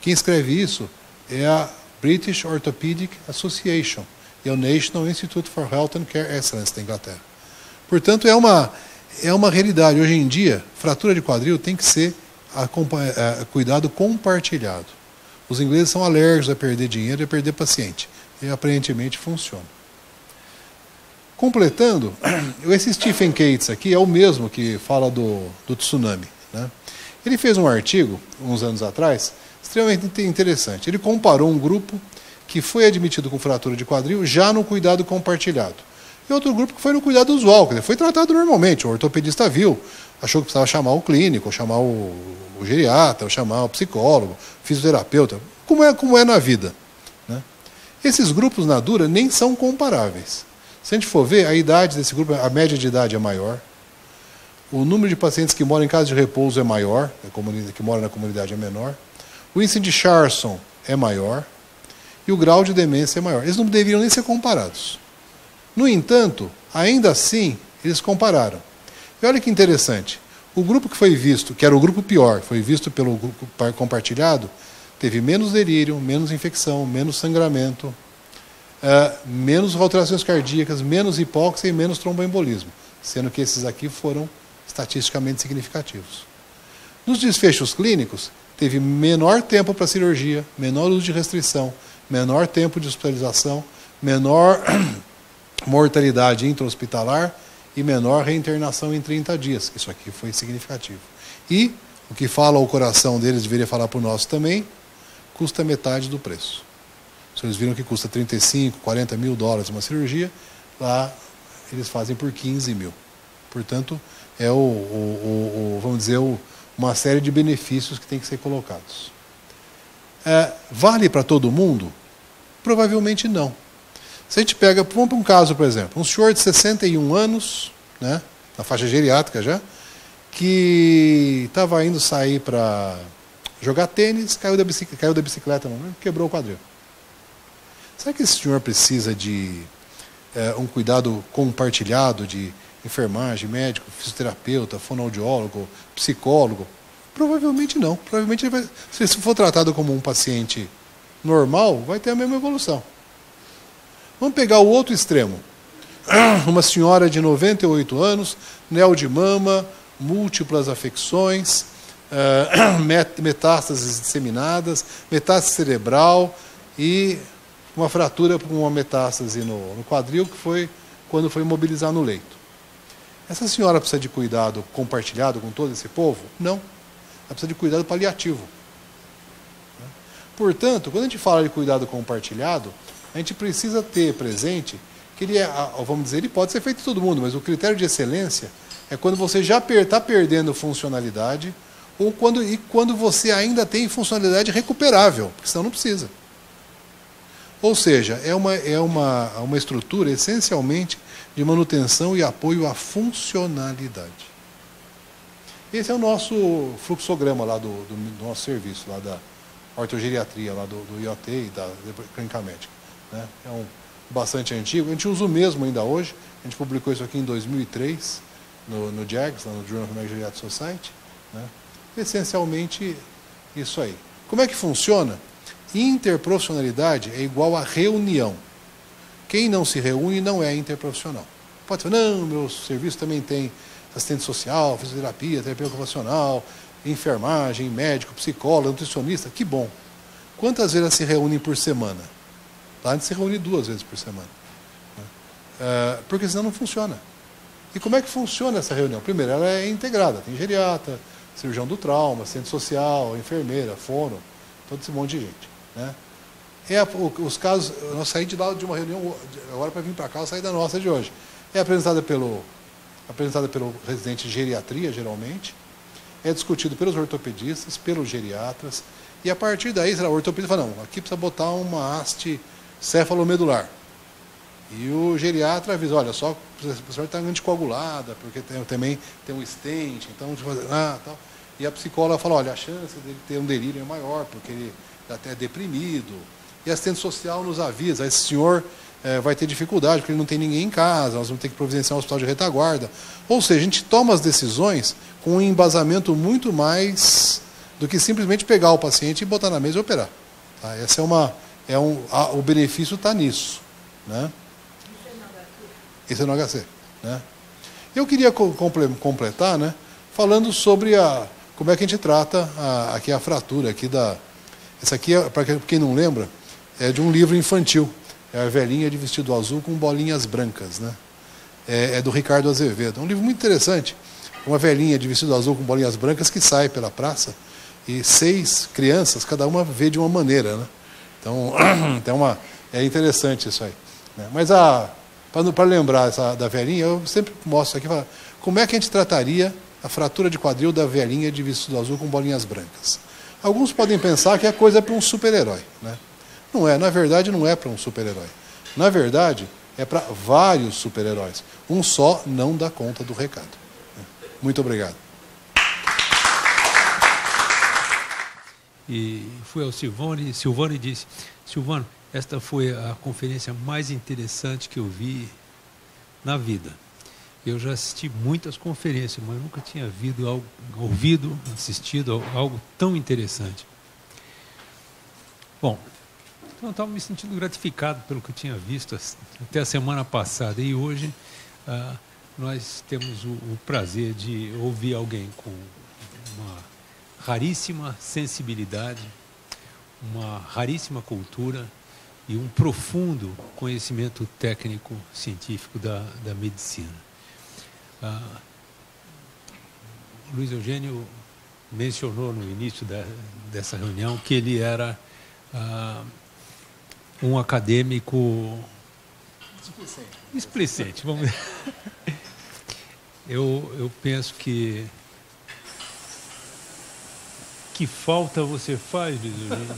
[SPEAKER 2] Quem escreve isso é a British Orthopedic Association e o National Institute for Health and Care Excellence da Inglaterra. Portanto, é uma realidade. Hoje em dia, fratura de quadril tem que ser cuidado compartilhado. Os ingleses são alérgicos a perder dinheiro e a perder paciente. E aparentemente funciona. Completando, esse Stephen Cates aqui é o mesmo que fala do tsunami, né? Ele fez um artigo, uns anos atrás, extremamente interessante. Ele comparou um grupo que foi admitido com fratura de quadril já no cuidado compartilhado. E outro grupo que foi no cuidado usual, quer dizer, foi tratado normalmente. O ortopedista viu, achou que precisava chamar o clínico, ou chamar o geriatra, ou chamar o psicólogo, fisioterapeuta, como é na vida, né? Esses grupos na dura nem são comparáveis. Se a gente for ver, a idade desse grupo, a média de idade é maior, o número de pacientes que moram em casa de repouso é maior, que moram na comunidade é menor, o índice de Charson é maior e o grau de demência é maior. Eles não deveriam nem ser comparados. No entanto, ainda assim, eles compararam. E olha que interessante, o grupo que foi visto, que era o grupo pior, foi visto pelo grupo compartilhado, teve menos delírio, menos infecção, menos sangramento, menos alterações cardíacas, menos hipóxia e menos tromboembolismo, sendo que esses aqui foram estatisticamente significativos. Nos desfechos clínicos, teve menor tempo para cirurgia, menor uso de restrição, menor tempo de hospitalização, menor mortalidade intra-hospitalar e menor reinternação em 30 dias. Isso aqui foi significativo. E o que fala o coração deles, deveria falar para o nosso também, custa metade do preço. Se eles viram que custa 35, 40 mil dólares uma cirurgia, lá eles fazem por 15 mil. Portanto, é vamos dizer, uma série de benefícios que tem que ser colocados. Vale para todo mundo? Provavelmente não. Se a gente pega, vamos para um caso, por exemplo, um senhor de 61 anos, né, na faixa geriátrica já, que estava indo sair para jogar tênis, caiu da bicicleta, quebrou o quadril. Será que esse senhor precisa de um cuidado compartilhado de enfermagem, médico, fisioterapeuta, fonoaudiólogo, psicólogo? Provavelmente não. Provavelmente ele vai, se for tratado como um paciente normal, vai ter a mesma evolução. Vamos pegar o outro extremo. Uma senhora de 98 anos, neo de mama, múltiplas afecções, metástases disseminadas, metástase cerebral e uma fratura por uma metástase no quadril, que foi quando foi mobilizar no leito. Essa senhora precisa de cuidado compartilhado com todo esse povo? Não. Ela precisa de cuidado paliativo. Portanto, quando a gente fala de cuidado compartilhado, a gente precisa ter presente que ele vamos dizer, ele pode ser feito em todo mundo, mas o critério de excelência é quando você já está perdendo funcionalidade ou quando você ainda tem funcionalidade recuperável, porque senão não precisa. Ou seja, é uma estrutura essencialmente de manutenção e apoio à funcionalidade. Esse é o nosso fluxograma lá do nosso serviço, lá da ortogeriatria, lá do IoT e da clínica médica, né? É bastante antigo, a gente usa o mesmo ainda hoje, a gente publicou isso aqui em 2003, no JAGS, lá no Journal of American Geriatric Society, né? Essencialmente isso aí. Como é que funciona? Interprofissionalidade é igual a reunião. Quem não se reúne não é interprofissional. Pode falar, não, meu serviço também tem assistente social, fisioterapia, terapia ocupacional, enfermagem, médico, psicólogo, nutricionista. Que bom. Quantas vezes se reúnem por semana? Lá a gente se reúne 2 vezes por semana. Porque senão não funciona. E como é que funciona essa reunião? Primeiro, ela é integrada. Tem geriatra, cirurgião do trauma, assistente social, enfermeira, fono, todo esse monte de gente, né? Os casos, nós saímos de lá de uma reunião, agora para vir para cá, eu saí da nossa de hoje. É apresentada pelo residente de geriatria, geralmente, é discutido pelos ortopedistas, pelos geriatras, e a partir daí, o ortopedista fala, não, aqui precisa botar uma haste cefalomedular. E o geriatra avisa, olha, só a pessoa está anticoagulada, porque também tem um stent, então, tal. E a psicóloga fala, olha, a chance dele ter um delírio é maior, porque ele até é deprimido. E a assistente social nos avisa, esse senhor vai ter dificuldade, porque ele não tem ninguém em casa, nós vamos ter que providenciar um hospital de retaguarda. Ou seja, a gente toma as decisões com um embasamento muito mais do que simplesmente pegar o paciente e botar na mesa e operar. Tá? Essa o benefício está nisso. Né? Isso é no HC. Né? Eu queria completar, né, falando sobre como é que a gente trata aqui a fratura. Essa aqui, para quem não lembra, é de um livro infantil. É a velhinha de vestido azul com bolinhas brancas. Né? É do Ricardo Azevedo. É um livro muito interessante. Uma velhinha de vestido azul com bolinhas brancas que sai pela praça e 6 crianças, cada uma vê de uma maneira. Né? Então é interessante isso aí. Né? Mas para lembrar da velhinha, eu sempre mostro aqui como é que a gente trataria a fratura de quadril da velhinha de vestido azul com bolinhas brancas. Alguns podem pensar que é coisa para um super-herói. Né? Não é, na verdade não é para um super-herói. Na verdade, é para vários super-heróis. Um só não dá conta do recado. Muito obrigado.
[SPEAKER 1] E fui ao Silvano, e Silvano disse, Silvano, esta foi a conferência mais interessante que eu vi na vida. Eu já assisti muitas conferências, mas nunca tinha assistido algo tão interessante. Bom, então eu estava me sentindo gratificado pelo que eu tinha visto até a semana passada. E hoje nós temos o prazer de ouvir alguém com uma raríssima sensibilidade, uma raríssima cultura e um profundo conhecimento técnico-científico da medicina. Luiz Eugênio mencionou no início dessa reunião que ele era um acadêmico displicente. Vamos dizer. Eu penso que falta você faz, Luiz Eugênio?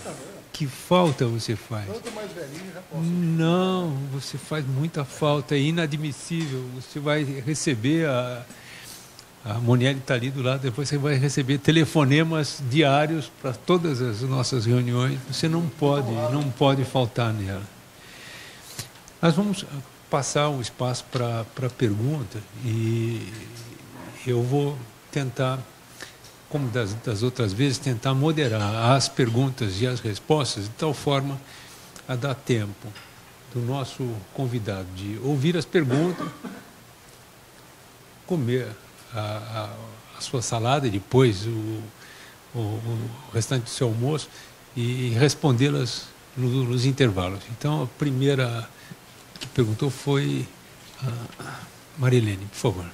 [SPEAKER 1] Que falta você faz?
[SPEAKER 2] Quanto mais velhinho, já posso.
[SPEAKER 1] Não, você faz muita falta, é inadmissível. Você vai receber, a Monielle está ali do lado, depois você vai receber telefonemas diários para todas as nossas reuniões. Você não pode faltar nela. Nós vamos passar um espaço para pergunta e eu vou tentar, como das outras vezes, tentar moderar as perguntas e as respostas de tal forma a dar tempo do nosso convidado de ouvir as perguntas, comer a sua salada e depois o restante do seu almoço e respondê-las nos intervalos. Então, a primeira que perguntou foi a Marilene, por favor.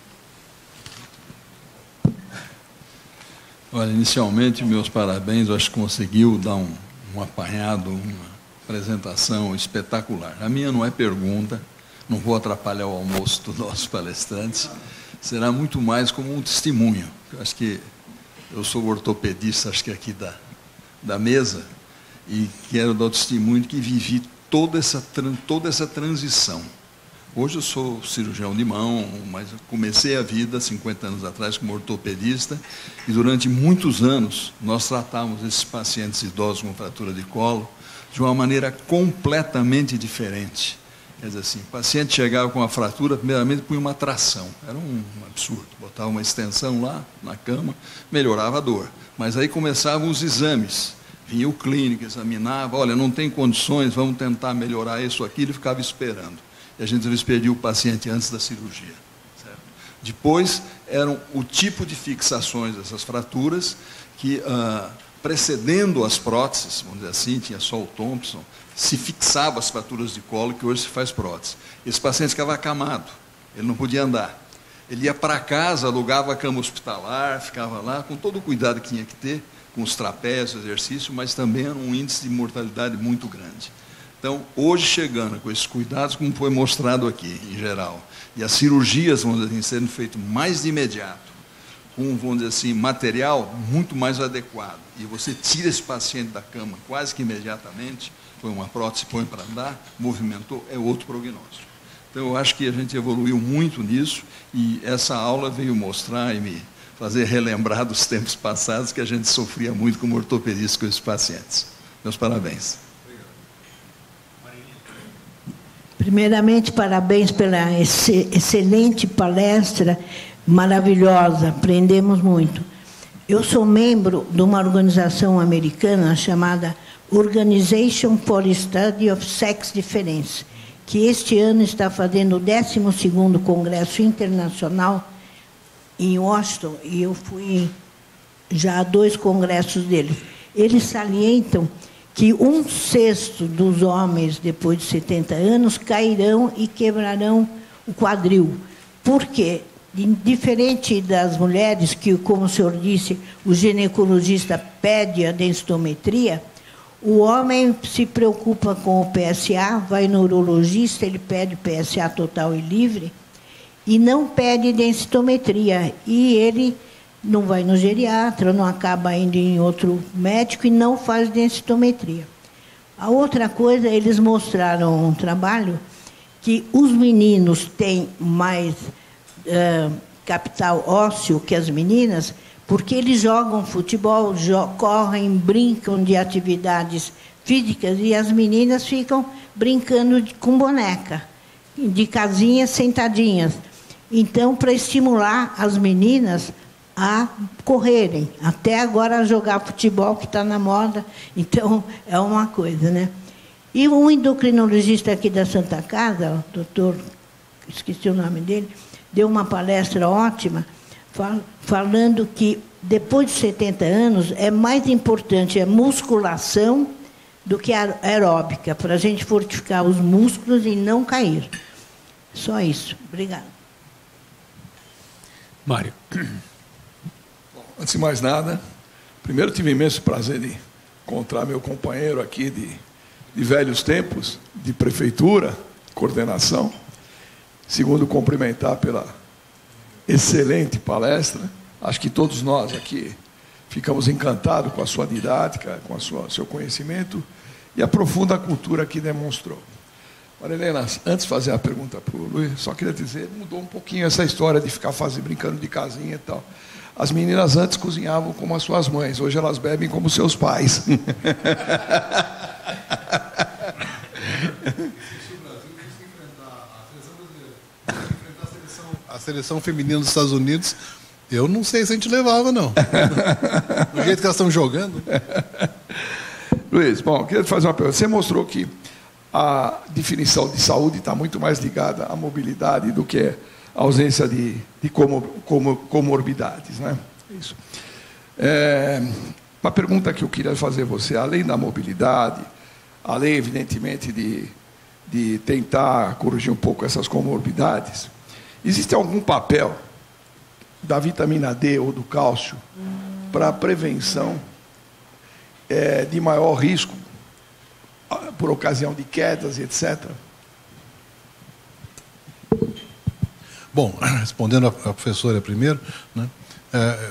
[SPEAKER 3] Olha, inicialmente, meus parabéns, eu acho que conseguiu dar um apanhado, uma apresentação espetacular. A minha não é pergunta, não vou atrapalhar o almoço dos nossos palestrantes, será muito mais como um testemunho. Eu acho que eu sou ortopedista, acho que aqui da mesa, e quero dar o testemunho de que vivi toda essa transição. Hoje eu sou cirurgião de mão, mas eu comecei a vida 50 anos atrás como ortopedista e durante muitos anos nós tratávamos esses pacientes idosos com fratura de colo de uma maneira completamente diferente. Quer dizer assim, o paciente chegava com uma fratura, primeiramente punha uma tração, era um absurdo, botava uma extensão lá na cama, melhorava a dor. Mas aí começavam os exames, vinha o clínico, examinava, olha, não tem condições, vamos tentar melhorar isso aqui, ele ficava esperando. E a gente às vezes perdia o paciente antes da cirurgia. Certo? Depois, eram o tipo de fixações dessas fraturas que, precedendo as próteses, vamos dizer assim, tinha só o Thompson, se fixava as fraturas de colo, que hoje se faz prótese. Esse paciente ficava acamado, ele não podia andar. Ele ia para casa, alugava a cama hospitalar, ficava lá, com todo o cuidado que tinha que ter, com os trapézios, exercício, mas também era um índice de mortalidade muito grande. Então, hoje chegando com esses cuidados, como foi mostrado aqui, em geral, e as cirurgias, vamos dizer assim, sendo feitas mais de imediato, com, vamos dizer assim, material muito mais adequado, e você tira esse paciente da cama quase que imediatamente, põe uma prótese, põe para andar, movimentou, é outro prognóstico. Então, eu acho que a gente evoluiu muito nisso, e essa aula veio mostrar e me fazer relembrar dos tempos passados que a gente sofria muito como ortopedista com esses pacientes. Meus parabéns.
[SPEAKER 4] Primeiramente, parabéns pela excelente palestra, maravilhosa, aprendemos muito. Eu sou membro de uma organização americana chamada Organization for Study of Sex Difference, que este ano está fazendo o 12º Congresso Internacional em Washington, e eu fui já a 2 congressos deles. Eles salientam que 1/6 dos homens, depois de 70 anos, cairão e quebrarão o quadril. Por quê? Diferente das mulheres, que, como o senhor disse, o ginecologista pede a densitometria, o homem se preocupa com o PSA, vai no urologista, ele pede PSA total e livre, e não pede densitometria. E ele não vai no geriatra, não acaba indo em outro médico e não faz densitometria. A outra coisa, eles mostraram um trabalho que os meninos têm mais capital ósseo que as meninas, porque eles jogam futebol, correm, brincam de atividades físicas, e as meninas ficam brincando com boneca, de casinhas sentadinhas. Então, para estimular as meninas a correrem, até agora a jogar futebol, que está na moda, então é uma coisa, né? E um endocrinologista aqui da Santa Casa, o doutor, esqueci o nome dele, deu uma palestra ótima, falando que depois de 70 anos é mais importante a musculação do que a aeróbica, para a gente fortificar os músculos e não cair. Só isso. Obrigada.
[SPEAKER 1] Mário.
[SPEAKER 5] Antes de mais nada, primeiro tive imenso prazer de encontrar meu companheiro aqui de velhos tempos, de prefeitura, coordenação. Segundo, cumprimentar pela excelente palestra. Acho que todos nós aqui ficamos encantados com a sua didática, com seu conhecimento e a profunda cultura que demonstrou. Marilena, antes de fazer a pergunta para o Luiz, só queria dizer, mudou um pouquinho essa história de ficar brincando de casinha e tal. As meninas antes cozinhavam como as suas mães, hoje elas bebem como seus pais.
[SPEAKER 2] A seleção feminina dos Estados Unidos, eu não sei se a gente levava, não. Do jeito que elas estão jogando.
[SPEAKER 5] Luiz, bom, queria te fazer uma pergunta. Você mostrou que a definição de saúde está muito mais ligada à mobilidade do que a ausência de comorbidades, né? Isso. Uma pergunta que eu queria fazer a você, além da mobilidade, além, evidentemente, de tentar corrigir um pouco essas comorbidades, existe algum papel da vitamina D ou do cálcio para a prevenção de maior risco por ocasião de quedas e etc?
[SPEAKER 2] Bom, respondendo à professora primeiro, né,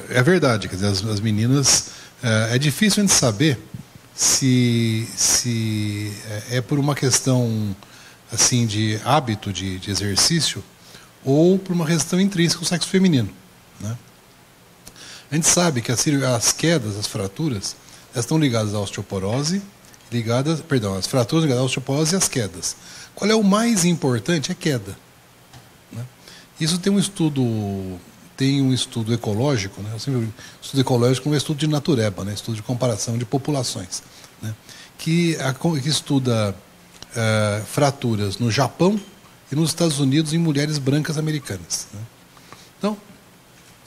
[SPEAKER 2] é verdade, quer dizer, as meninas, é difícil a gente saber se é por uma questão assim de hábito de exercício ou por uma questão intrínseca do sexo feminino, né? A gente sabe que as quedas, as fraturas, elas estão ligadas à osteoporose, as fraturas ligadas à osteoporose e às quedas. Qual é o mais importante? É queda. Isso tem um estudo ecológico, né? Estudo ecológico é um estudo de natureba, né? Estudo de comparação de populações, né? que estuda fraturas no Japão e nos Estados Unidos em mulheres brancas americanas, né? Então,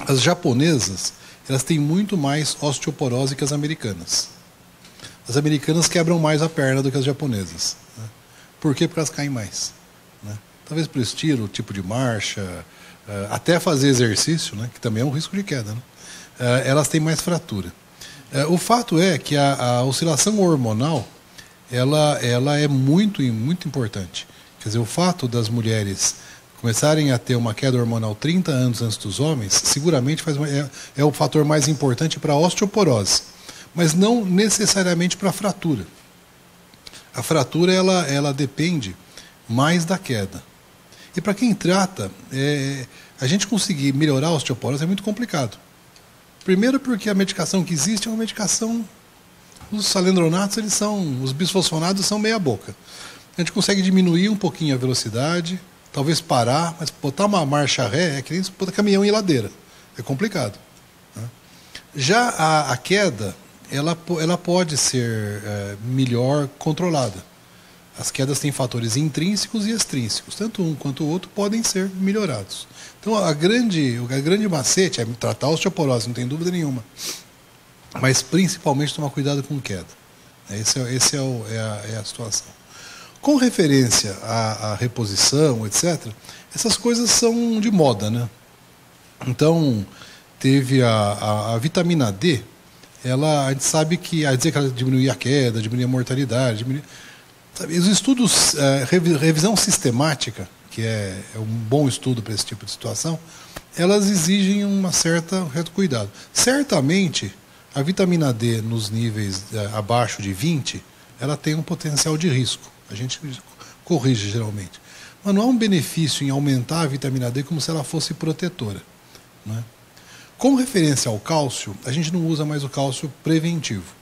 [SPEAKER 2] as japonesas, elas têm muito mais osteoporose que as americanas. As americanas quebram mais a perna do que as japonesas, né? Por quê? Porque elas caem mais, né? Talvez por estilo, tipo de marcha, até fazer exercício, né, que também é um risco de queda, né? Elas têm mais fratura. O fato é que a oscilação hormonal ela é muito importante. Quer dizer, o fato das mulheres começarem a ter uma queda hormonal 30 anos antes dos homens, seguramente é o fator mais importante para a osteoporose, mas não necessariamente para a fratura. A fratura ela depende mais da queda. E para quem trata, a gente conseguir melhorar a osteoporose é muito complicado. Primeiro porque a medicação que existe é uma medicação... Os salendronatos, os bisfosfonados são meia boca. A gente consegue diminuir um pouquinho a velocidade, talvez parar, mas botar uma marcha ré é que nem botar caminhão em ladeira. É complicado. Né? Já a queda, ela pode ser melhor controlada. As quedas têm fatores intrínsecos e extrínsecos. Tanto um quanto o outro podem ser melhorados. Então, a grande macete é tratar a osteoporose, não tem dúvida nenhuma. Mas, principalmente, tomar cuidado com queda. Essa é a situação. Com referência à reposição, etc., essas coisas são de moda, né? Então, teve a vitamina D, a gente sabe que, a dizer que ela diminui a queda, diminui a mortalidade, os estudos, revisão sistemática, que é um bom estudo para esse tipo de situação, elas exigem um certo cuidado. Certamente, a vitamina D nos níveis abaixo de 20, ela tem um potencial de risco. A gente corrige geralmente. Mas não há um benefício em aumentar a vitamina D como se ela fosse protetora. Né? Com referência ao cálcio, a gente não usa mais o cálcio preventivo.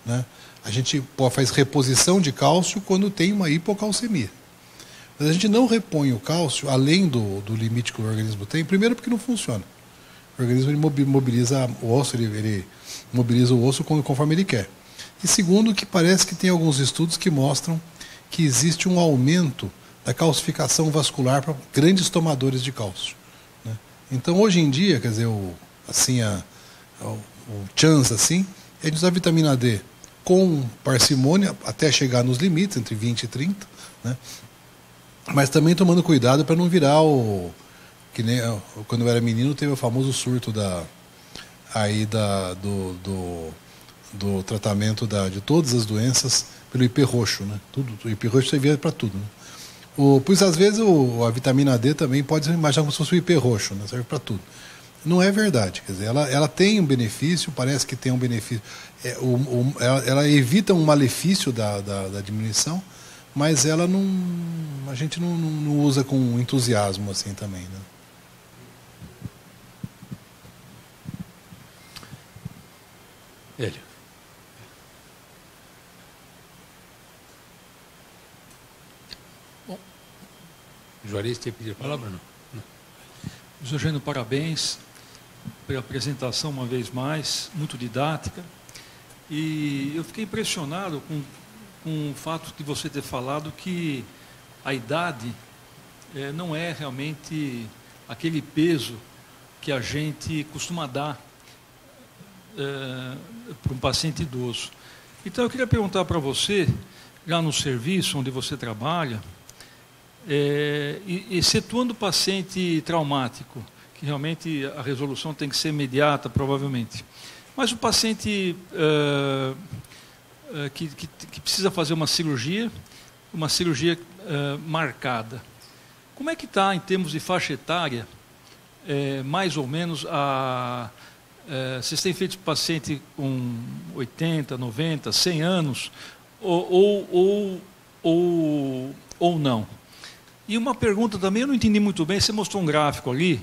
[SPEAKER 2] Né? A gente faz reposição de cálcio quando tem uma hipocalcemia. Mas a gente não repõe o cálcio além do limite que o organismo tem, primeiro porque não funciona. O organismo mobiliza o osso, ele mobiliza o osso conforme ele quer. E segundo, que parece que tem alguns estudos que mostram que existe um aumento da calcificação vascular para grandes tomadores de cálcio. Né? Então, hoje em dia, quer dizer, o chance assim, é de usar vitamina D com parcimônia até chegar nos limites, entre 20 e 30, né? Mas também tomando cuidado para não virar que nem quando eu era menino teve o famoso surto do tratamento de todas as doenças pelo IP roxo, né? O IP roxo servia para tudo. Né? Pois às vezes a vitamina D também pode ser imaginar como se fosse o IP roxo, né? Serve para tudo. Não é verdade, quer dizer, ela tem um benefício, parece que tem um benefício, ela evita um malefício da diminuição, mas ela a gente não usa com entusiasmo assim também, né?
[SPEAKER 1] Hélio. Bom, Juarez tinha pedido a palavra, não?
[SPEAKER 6] José Eugênio, parabéns pela apresentação uma vez mais, muito didática. E eu fiquei impressionado com o fato de você ter falado que a idade não é realmente aquele peso que a gente costuma dar para um paciente idoso. Então, eu queria perguntar para você, já no serviço onde você trabalha, excetuando o paciente traumático, que realmente a resolução tem que ser imediata, provavelmente, mas o paciente que precisa fazer uma cirurgia marcada, como é que está em termos de faixa etária, mais ou menos vocês têm feito paciente com 80, 90, 100 anos, ou não? E uma pergunta também, eu não entendi muito bem, você mostrou um gráfico ali,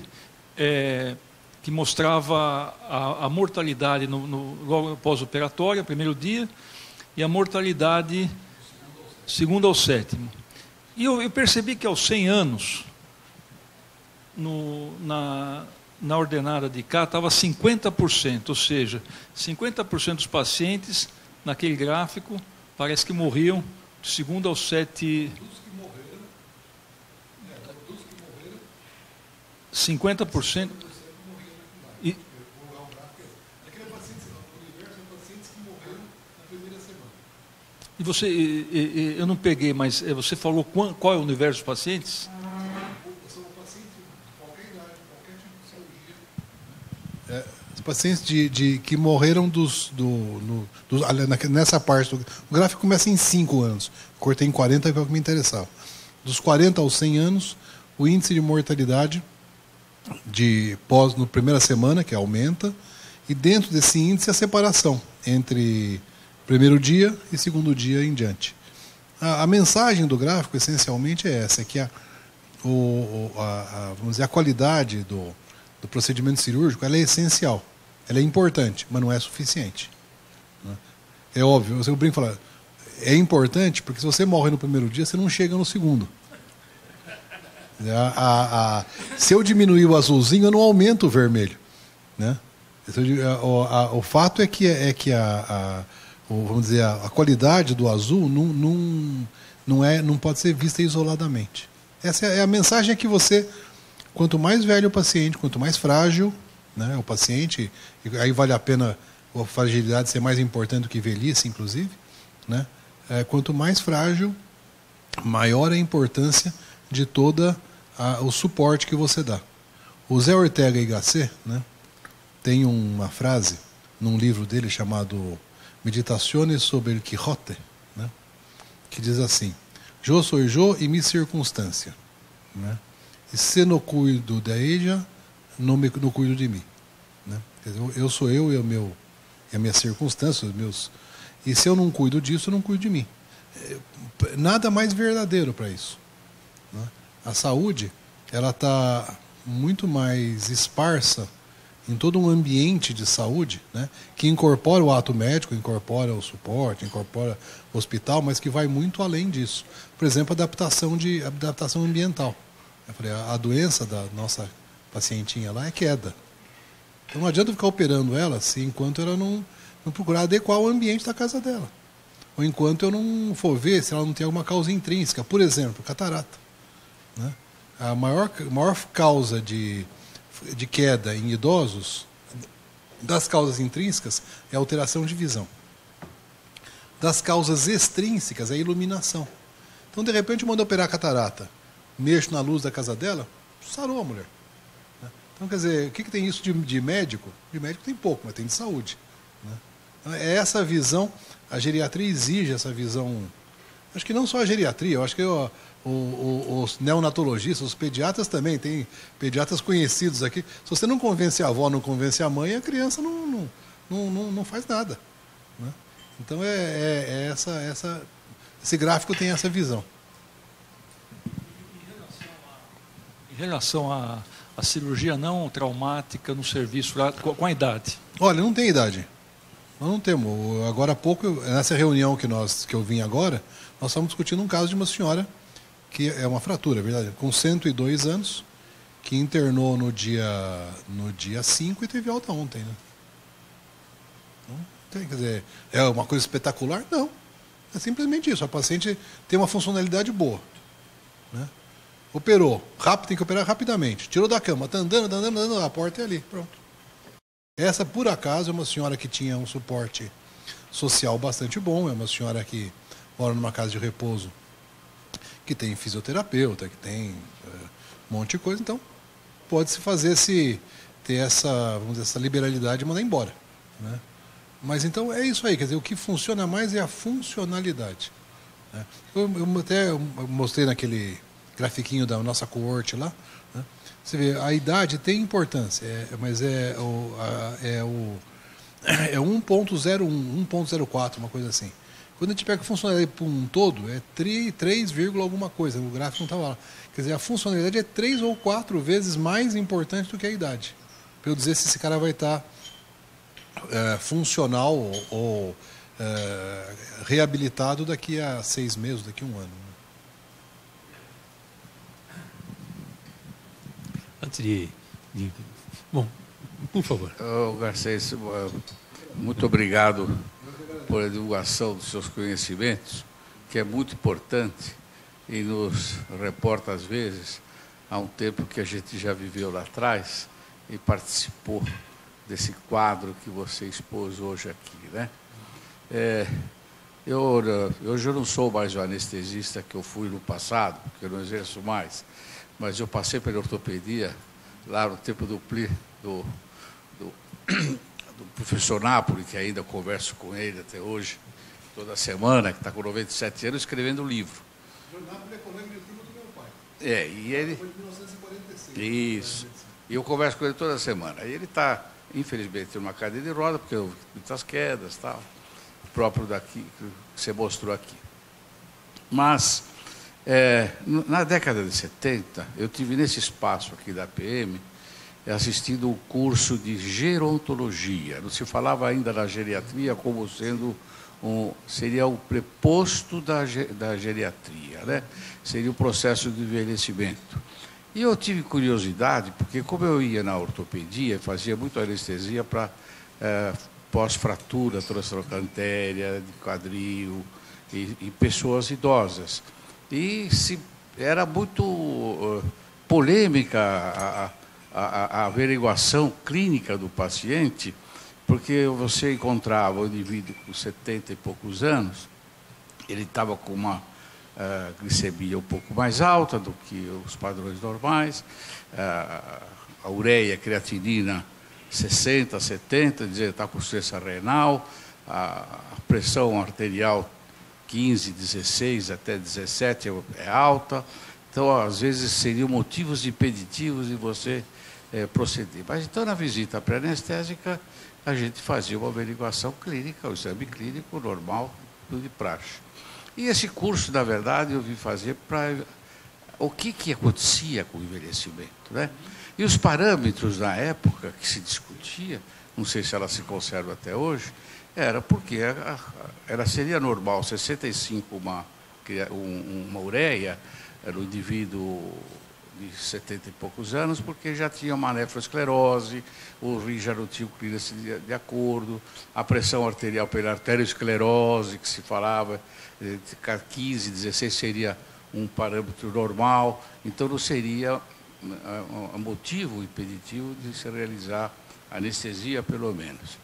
[SPEAKER 6] que mostrava a mortalidade logo pós-operatória, primeiro dia, e a mortalidade segundo ao sétimo. E eu percebi que aos 100 anos, na ordenada de cá, estava 50%, ou seja, 50% dos pacientes, naquele gráfico, parece que morriam de segundo ao sétimo. 50%. E você, eu não peguei, mas você falou qual é o universo dos pacientes?
[SPEAKER 2] São pacientes de qualquer idade, qualquer tipo de cirurgia. Os pacientes que morreram nessa parte. O gráfico começa em 5 anos. Cortei em 40, que é o que me interessava. Dos 40 aos 100 anos, o índice de mortalidade na primeira semana, que aumenta, e dentro desse índice a separação entre primeiro dia e segundo dia em diante. A mensagem do gráfico, essencialmente, é essa, que vamos dizer, a qualidade do procedimento cirúrgico ela é essencial. Ela é importante, mas não é suficiente. Né? É óbvio, eu brinco e falo, é importante porque se você morre no primeiro dia, você não chega no segundo. Se eu diminuir o azulzinho, eu não aumento o vermelho. Né? O fato é que vamos dizer, a qualidade do azul não pode ser vista isoladamente. Essa é a mensagem que você, quanto mais velho o paciente, quanto mais frágil, né, o paciente, aí vale a pena a fragilidade ser mais importante do que velhice, inclusive, né? Quanto mais frágil, maior a importância de todo o suporte que você dá. O Zé Ortega y Gasset, né, tem uma frase num livro dele chamado Meditaciones sobre el Quijote, né, que diz assim: "Yo soy yo y mi circunstância, né? E se não cuido de ella, não cuido de mim." Né? Eu sou eu e a minha circunstância, os meus. E se eu não cuido disso, eu não cuido de mim. Nada mais verdadeiro para isso. Né? A saúde, ela está muito mais esparsa em todo um ambiente de saúde, né, que incorpora o ato médico, incorpora o suporte, incorpora o hospital, mas que vai muito além disso. Por exemplo, adaptação ambiental. Eu falei, a doença da nossa pacientinha lá é queda. Então não adianta ficar operando ela se enquanto ela não procurar adequar o ambiente da casa dela. Ou enquanto eu não for ver se ela não tem alguma causa intrínseca. Por exemplo, catarata. Né? A maior causa de queda em idosos, das causas intrínsecas, é a alteração de visão. Das causas extrínsecas, é a iluminação. Então, de repente, eu mando operar a catarata, mexo na luz da casa dela, sarou a mulher. Então, quer dizer, o que tem isso de médico? De médico tem pouco, mas tem de saúde. Né? É essa visão, a geriatria exige essa visão. Acho que não só a geriatria, eu acho que os neonatologistas, os pediatras também, tem pediatras conhecidos aqui. Se você não convence a avó, não convence a mãe, a criança não faz nada. Né? Então, esse gráfico tem essa visão.
[SPEAKER 6] Em relação à cirurgia não traumática no serviço, com a idade?
[SPEAKER 2] Olha, não tem idade. Nós não temos. Agora há pouco, nessa reunião que eu vim agora, nós estamos discutindo um caso de uma senhora que é uma fratura, é verdade, com 102 anos, que internou no dia 5 e teve alta ontem. Né? Não tem, quer dizer, é uma coisa espetacular? Não. É simplesmente isso. A paciente tem uma funcionalidade boa. Né? Operou, rápido, tem que operar rapidamente. Tirou da cama, está andando, a porta é ali, pronto. Essa, por acaso, é uma senhora que tinha um suporte social bastante bom, é uma senhora que mora numa casa de repouso, que tem fisioterapeuta, que tem um monte de coisa, então pode-se ter essa liberalidade e mandar embora. Né? Mas então é isso aí, quer dizer, o que funciona mais é a funcionalidade. Né? Eu até mostrei naquele grafiquinho da nossa coorte lá, né? Você vê, a idade tem importância, mas é 1.01, 1.04, uma coisa assim. Quando a gente pega a funcionalidade por um todo, é 3, alguma coisa, o gráfico não estava lá. Quer dizer, a funcionalidade é 3 ou 4 vezes mais importante do que a idade. Para eu dizer se esse cara vai estar funcional ou reabilitado daqui a 6 meses, daqui a 1 ano.
[SPEAKER 1] Antes Bom, por favor.
[SPEAKER 7] Garcês, muito obrigado por a divulgação dos seus conhecimentos, que é muito importante e nos reporta, às vezes, a um tempo que a gente já viveu lá atrás e participou desse quadro que você expôs hoje aqui. Né? Hoje eu não sou mais o anestesista que eu fui no passado, porque eu não exerço mais, mas eu passei pela ortopedia lá no tempo do professor Napoli, que ainda converso com ele até hoje, toda semana, que está com 97 anos, escrevendo um livro. O Napoli é colega de turma do meu pai. E ele... Foi de 1946. Isso. E eu converso com ele toda semana. E ele está, infelizmente, numa cadeira de roda, porque eu muitas quedas, tal, próprio daqui, que você mostrou aqui. Mas, na década de 70, eu tive nesse espaço aqui da PM, assistindo o curso de gerontologia. Não se falava ainda da geriatria como sendo seria o preposto da geriatria, né? Seria o processo de envelhecimento. E eu tive curiosidade, porque como eu ia na ortopedia, fazia muito anestesia para pós-fratura toracocântere, de quadril, e pessoas idosas. E era muito polêmica a averiguação clínica do paciente, porque você encontrava o indivíduo com 70 e poucos anos, ele estava com uma glicemia um pouco mais alta do que os padrões normais, a ureia, a creatinina 60, 70, dizer, está com doença renal, a pressão arterial 15, 16 até 17 é alta. Então, às vezes, seriam motivos impeditivos de você proceder. Mas, então, na visita pré-anestésica, a gente fazia uma averiguação clínica, o exame clínico normal, tudo de praxe. E esse curso, na verdade, eu vim fazer para o que acontecia com o envelhecimento, né? E os parâmetros na época que se discutia, não sei se ela se conserva até hoje, era porque seria normal 65 uma ureia no indivíduo de 70 e poucos anos, porque já tinha uma nefroesclerose, o rim já não tinha o clearance de acordo, a pressão arterial pela arteriosclerose, que se falava, 15, 16 seria um parâmetro normal, então não seria motivo impeditivo de se realizar anestesia, pelo menos.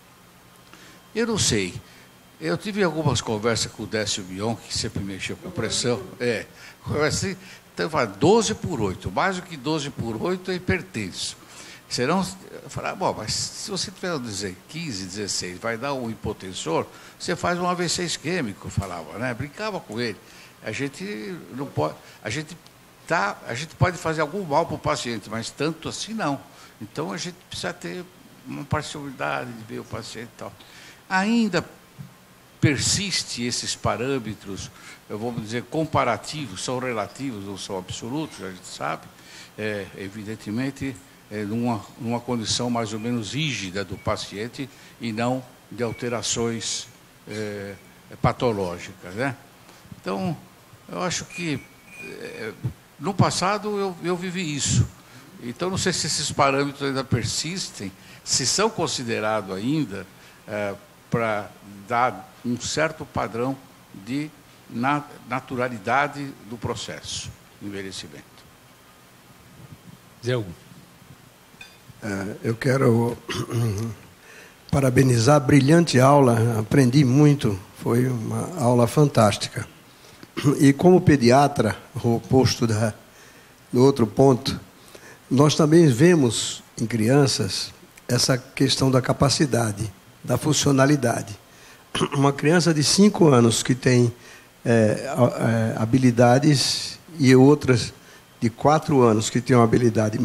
[SPEAKER 7] Eu não sei. Eu tive algumas conversas com o Décio Bion, que sempre mexeu com pressão. Conversa, então, 12 por 8. Mais do que 12 por 8 é hipertenso. Senão, eu falava, bom, mas se você tiver dizer 15, 16, vai dar um hipotensor, você faz um AVC isquêmico, falava, né? Brincava com ele. A gente não pode. A gente pode fazer algum mal para o paciente, mas tanto assim não. Então a gente precisa ter uma parcialidade de ver o paciente e tal. Ainda persiste esses parâmetros, vamos dizer, comparativos, são relativos, não são absolutos, a gente sabe, evidentemente, numa condição mais ou menos rígida do paciente e não de alterações patológicas, né? Então, eu acho que no passado eu vivi isso. Então, não sei se esses parâmetros ainda persistem, se são considerados ainda para dar um certo padrão de naturalidade do processo de envelhecimento.
[SPEAKER 1] Zé Hugo.
[SPEAKER 8] Eu quero parabenizar a brilhante aula, aprendi muito, foi uma aula fantástica. E como pediatra, o oposto do outro ponto, nós também vemos em crianças essa questão da capacidade, da funcionalidade. Uma criança de 5 anos que tem habilidades e outras de 4 anos que têm uma habilidade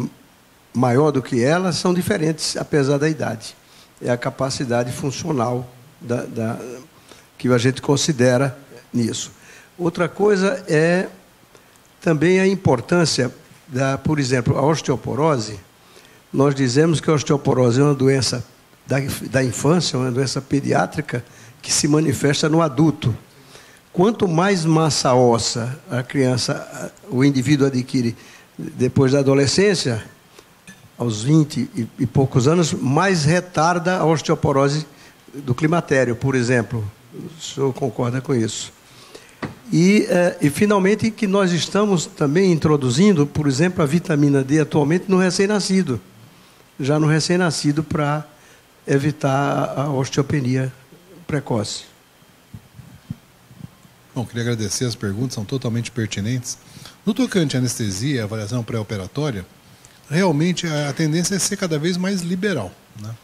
[SPEAKER 8] maior do que ela, são diferentes, apesar da idade. É a capacidade funcional que a gente considera nisso. Outra coisa é também a importância por exemplo, a osteoporose. Nós dizemos que a osteoporose é uma doença da infância, uma doença pediátrica que se manifesta no adulto. Quanto mais massa óssea o indivíduo adquire depois da adolescência, aos 20 e poucos anos, mais retarda a osteoporose do climatério, por exemplo. O senhor concorda com isso? E, finalmente, que nós estamos também introduzindo, por exemplo, a vitamina D atualmente no recém-nascido. Já no recém-nascido, para evitar a osteopenia precoce.
[SPEAKER 2] Bom, queria agradecer as perguntas, são totalmente pertinentes. No tocante à anestesia e avaliação pré-operatória, realmente a tendência é ser cada vez mais liberal, né?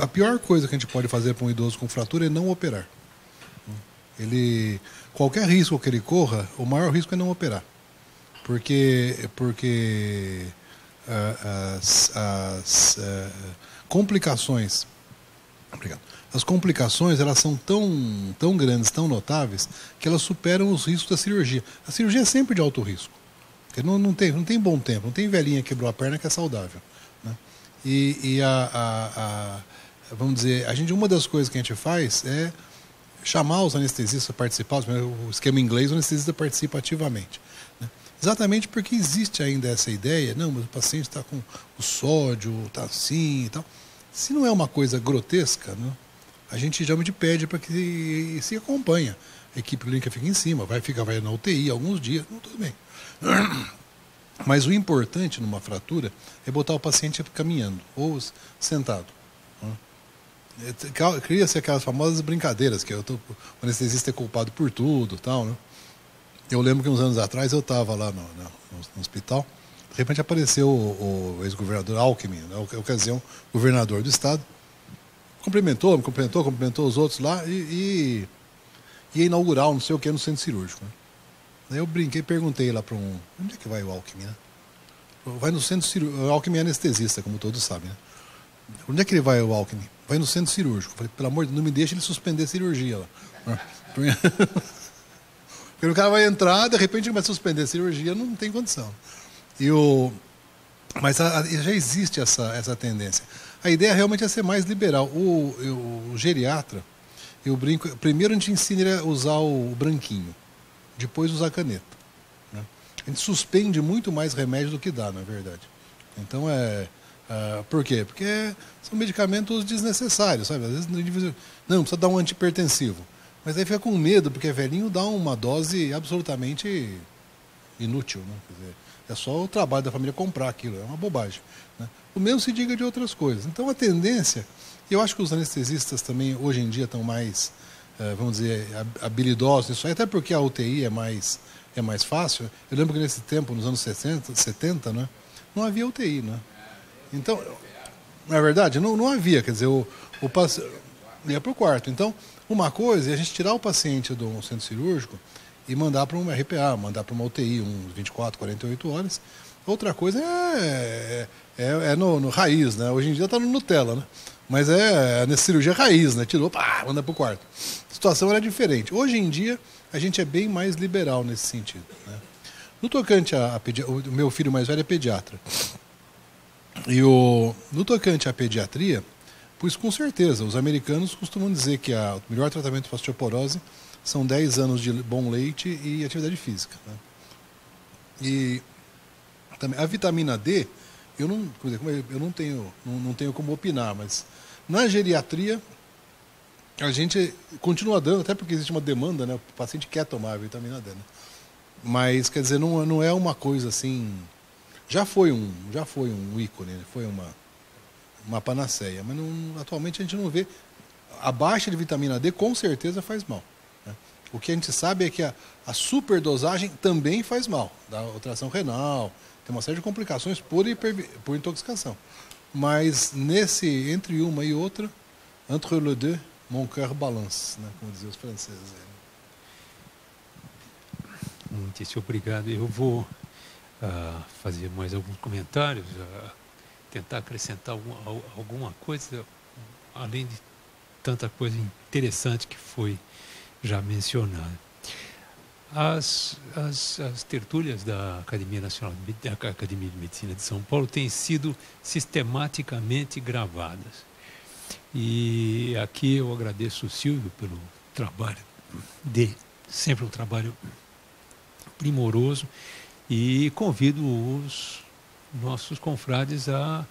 [SPEAKER 2] A pior coisa que a gente pode fazer para um idoso com fratura é não operar. Qualquer risco que ele corra, o maior risco é não operar. Porque as complicações... Obrigado. As complicações, elas são tão grandes, tão notáveis, que elas superam os riscos da cirurgia. A cirurgia é sempre de alto risco. Porque não tem bom tempo, não tem velhinha que quebrou a perna que é saudável, né? Vamos dizer, uma das coisas que a gente faz é chamar os anestesistas a participar, o esquema inglês, o anestesista participa ativamente, né? Exatamente porque existe ainda essa ideia, não, mas o paciente está com o sódio, está assim e tal. Se não é uma coisa grotesca, né, a gente geralmente pede para que se acompanhe. A equipe clínica fica em cima, vai na UTI alguns dias, tudo bem. Mas o importante numa fratura é botar o paciente caminhando ou sentado. Cria-se aquelas famosas brincadeiras, que o anestesista é culpado por tudo, tal, né? Eu lembro que uns anos atrás eu estava lá no hospital, de repente apareceu o ex-governador Alckmin, na ocasião governador do estado, me cumprimentou os outros lá e ia inaugurar não sei o que no centro cirúrgico, né? Daí eu perguntei lá para onde é que vai o Alckmin, né? Vai no centro cirúrgico, o Alckmin é anestesista, como todos sabem, né? Onde é que ele vai, o Alckmin? Vai no centro cirúrgico. Falei, pelo amor de Deus, não me deixe ele suspender a cirurgia lá. Porque o cara vai entrar, de repente ele vai suspender a cirurgia, não tem condição. Mas já existe essa tendência. A ideia realmente é ser mais liberal. O geriatra, eu brinco, primeiro a gente ensina ele a usar o branquinho, depois usar a caneta, né? A gente suspende muito mais remédio do que dá, na verdade. Então por quê? Porque são medicamentos desnecessários, sabe? Às vezes não precisa dar um antihipertensivo. Mas aí fica com medo, porque é velhinho, dá uma dose absolutamente inútil, né? Quer dizer, é só o trabalho da família comprar aquilo, é uma bobagem, né? O mesmo se diga de outras coisas. Então a tendência, eu acho que os anestesistas também hoje em dia estão mais, vamos dizer, habilidosos nisso aí, até porque a UTI é mais fácil. Eu lembro que nesse tempo, nos anos 70, né, não havia UTI, né? Então, na verdade, não havia, quer dizer, o paciente ia para o quarto. Então, uma coisa é a gente tirar o paciente do centro cirúrgico e mandar para um RPA, mandar para uma UTI, uns 24, 48 horas. Outra coisa é no raiz, né? Hoje em dia está no Nutella, né? Mas na cirurgia raiz, né? Tirou, manda para o quarto. A situação era diferente. Hoje em dia, a gente é bem mais liberal nesse sentido, né? No tocante o meu filho mais velho é pediatra. No tocante à pediatria, pois com certeza, os americanos costumam dizer que o melhor tratamento para osteoporose são 10 anos de bom leite e atividade física, né? E também a vitamina D, eu não tenho como opinar, mas na geriatria a gente continua dando, até porque existe uma demanda, né? O paciente quer tomar a vitamina D, né? Mas, quer dizer, não é uma coisa assim. Já foi um ícone, foi uma panaceia, mas atualmente a gente não vê. A baixa de vitamina D com certeza faz mal, né? O que a gente sabe é que a superdosagem também faz mal, dá alteração renal, tem uma série de complicações por intoxicação. Mas entre uma e outra, entre les deux, mon cœur balance, né? Como diziam os franceses.
[SPEAKER 1] Muitíssimo obrigado. Eu vou fazer mais alguns comentários, tentar acrescentar alguma coisa, além de tanta coisa interessante que foi já mencionada. As tertúlias da Academia Nacional da Academia de Medicina de São Paulo têm sido sistematicamente gravadas. E aqui eu agradeço o Silvio pelo trabalho sempre um trabalho primoroso, e convido os nossos confrades a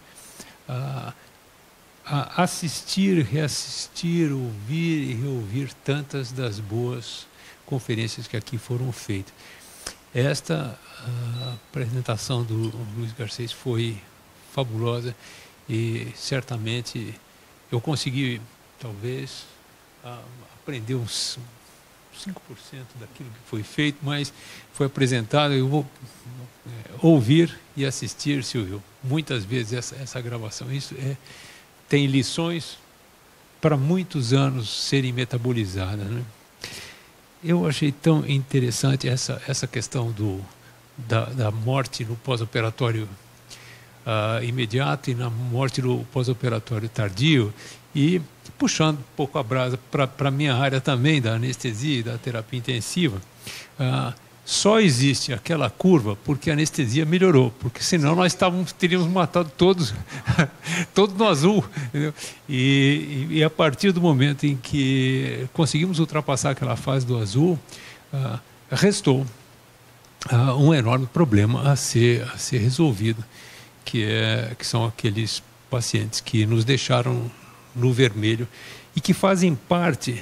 [SPEAKER 1] assistir, reassistir, ouvir e reouvir tantas das boas conferências que aqui foram feitas. Esta apresentação do Luiz Garcês foi fabulosa e certamente eu consegui, talvez, aprender uns 5% daquilo que foi feito, mas foi apresentado. Eu vou ouvir e assistir, Silvio, muitas vezes essa gravação. Isso tem lições para muitos anos serem metabolizadas, né? Eu achei tão interessante essa questão da morte no pós-operatório imediato e na morte no pós-operatório tardio, e puxando um pouco a brasa para a minha área também, da anestesia e da terapia intensiva, só existe aquela curva porque a anestesia melhorou, porque senão nós teríamos matado todos no azul. Entendeu? E a partir do momento em que conseguimos ultrapassar aquela fase do azul, restou um enorme problema a ser resolvido, que são aqueles pacientes que nos deixaram no vermelho e que fazem parte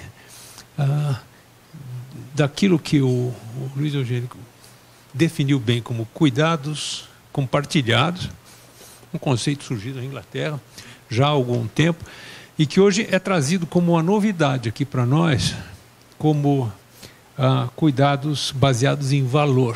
[SPEAKER 1] daquilo que o Luiz Eugênio definiu bem como cuidados compartilhados, um conceito surgido na Inglaterra já há algum tempo, e que hoje é trazido como uma novidade aqui para nós, como cuidados baseados em valor.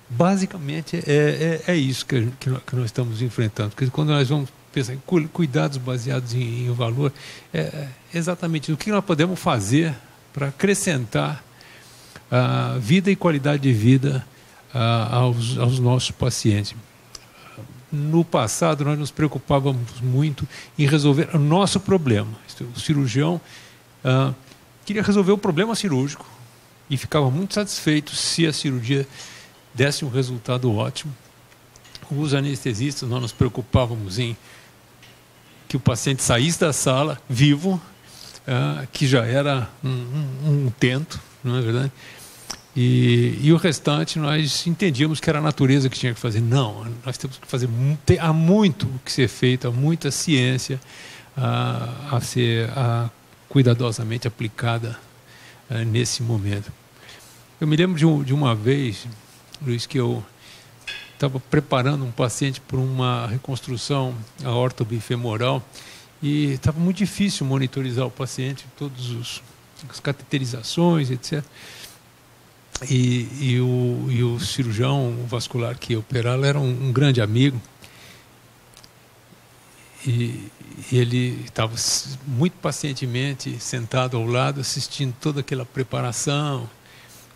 [SPEAKER 1] Basicamente é isso que nós estamos enfrentando, porque quando nós vamos pensar em cuidados baseados em valor, é exatamente o que nós podemos fazer para acrescentar vida e qualidade de vida aos nossos pacientes. No passado, nós nos preocupávamos muito em resolver o nosso problema. O cirurgião queria resolver o problema cirúrgico e ficava muito satisfeito se a cirurgia desse um resultado ótimo. Os anestesistas, nós nos preocupávamos em que o paciente saísse da sala vivo, que já era um tento, não é verdade? E o restante nós entendíamos que era a natureza que tinha que fazer. Não, nós temos que fazer, há muito que ser feito, há muita ciência a ser cuidadosamente aplicada nesse momento. Eu me lembro de uma vez, Luiz, que eu estava preparando um paciente para uma reconstrução aortobifemoral e estava muito difícil monitorizar o paciente, todas as cateterizações, etc. E o cirurgião vascular que ia operá-lo era um grande amigo. E ele estava muito pacientemente sentado ao lado, assistindo toda aquela preparação.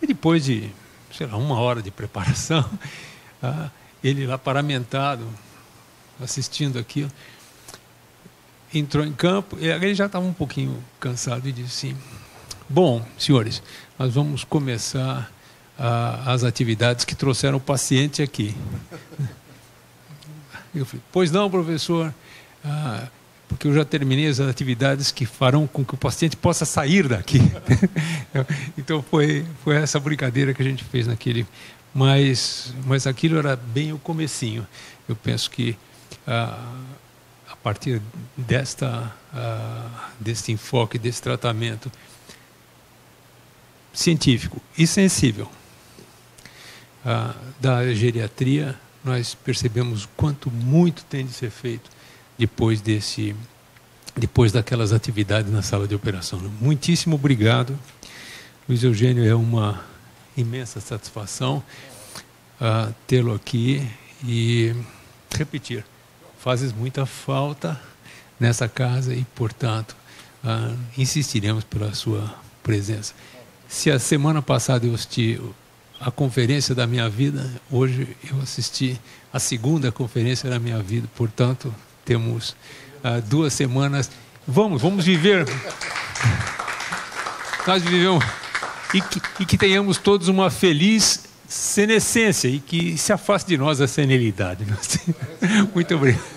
[SPEAKER 1] E depois de, 1 hora de preparação, ele lá paramentado, assistindo aquilo, entrou em campo, e ele já estava um pouquinho cansado e disse assim: bom, senhores, nós vamos começar as atividades que trouxeram o paciente aqui. Eu falei: pois não, professor, porque eu já terminei as atividades que farão com que o paciente possa sair daqui. Então foi essa brincadeira que a gente fez naquele... Mas aquilo era bem o comecinho. Eu penso que a partir deste enfoque, desse tratamento científico e sensível da geriatria, nós percebemos quanto muito tem de ser feito depois daquelas atividades na sala de operação. Muitíssimo obrigado, Luiz Eugênio, é uma imensa satisfação tê-lo aqui e repetir, fazes muita falta nessa casa e, portanto, insistiremos pela sua presença. Se a semana passada eu assisti a conferência da minha vida, hoje eu assisti a segunda conferência da minha vida, portanto, temos 2 semanas. Vamos viver. Nós vivemos e que tenhamos todos uma feliz senescência e que se afaste de nós a senilidade. Muito obrigado.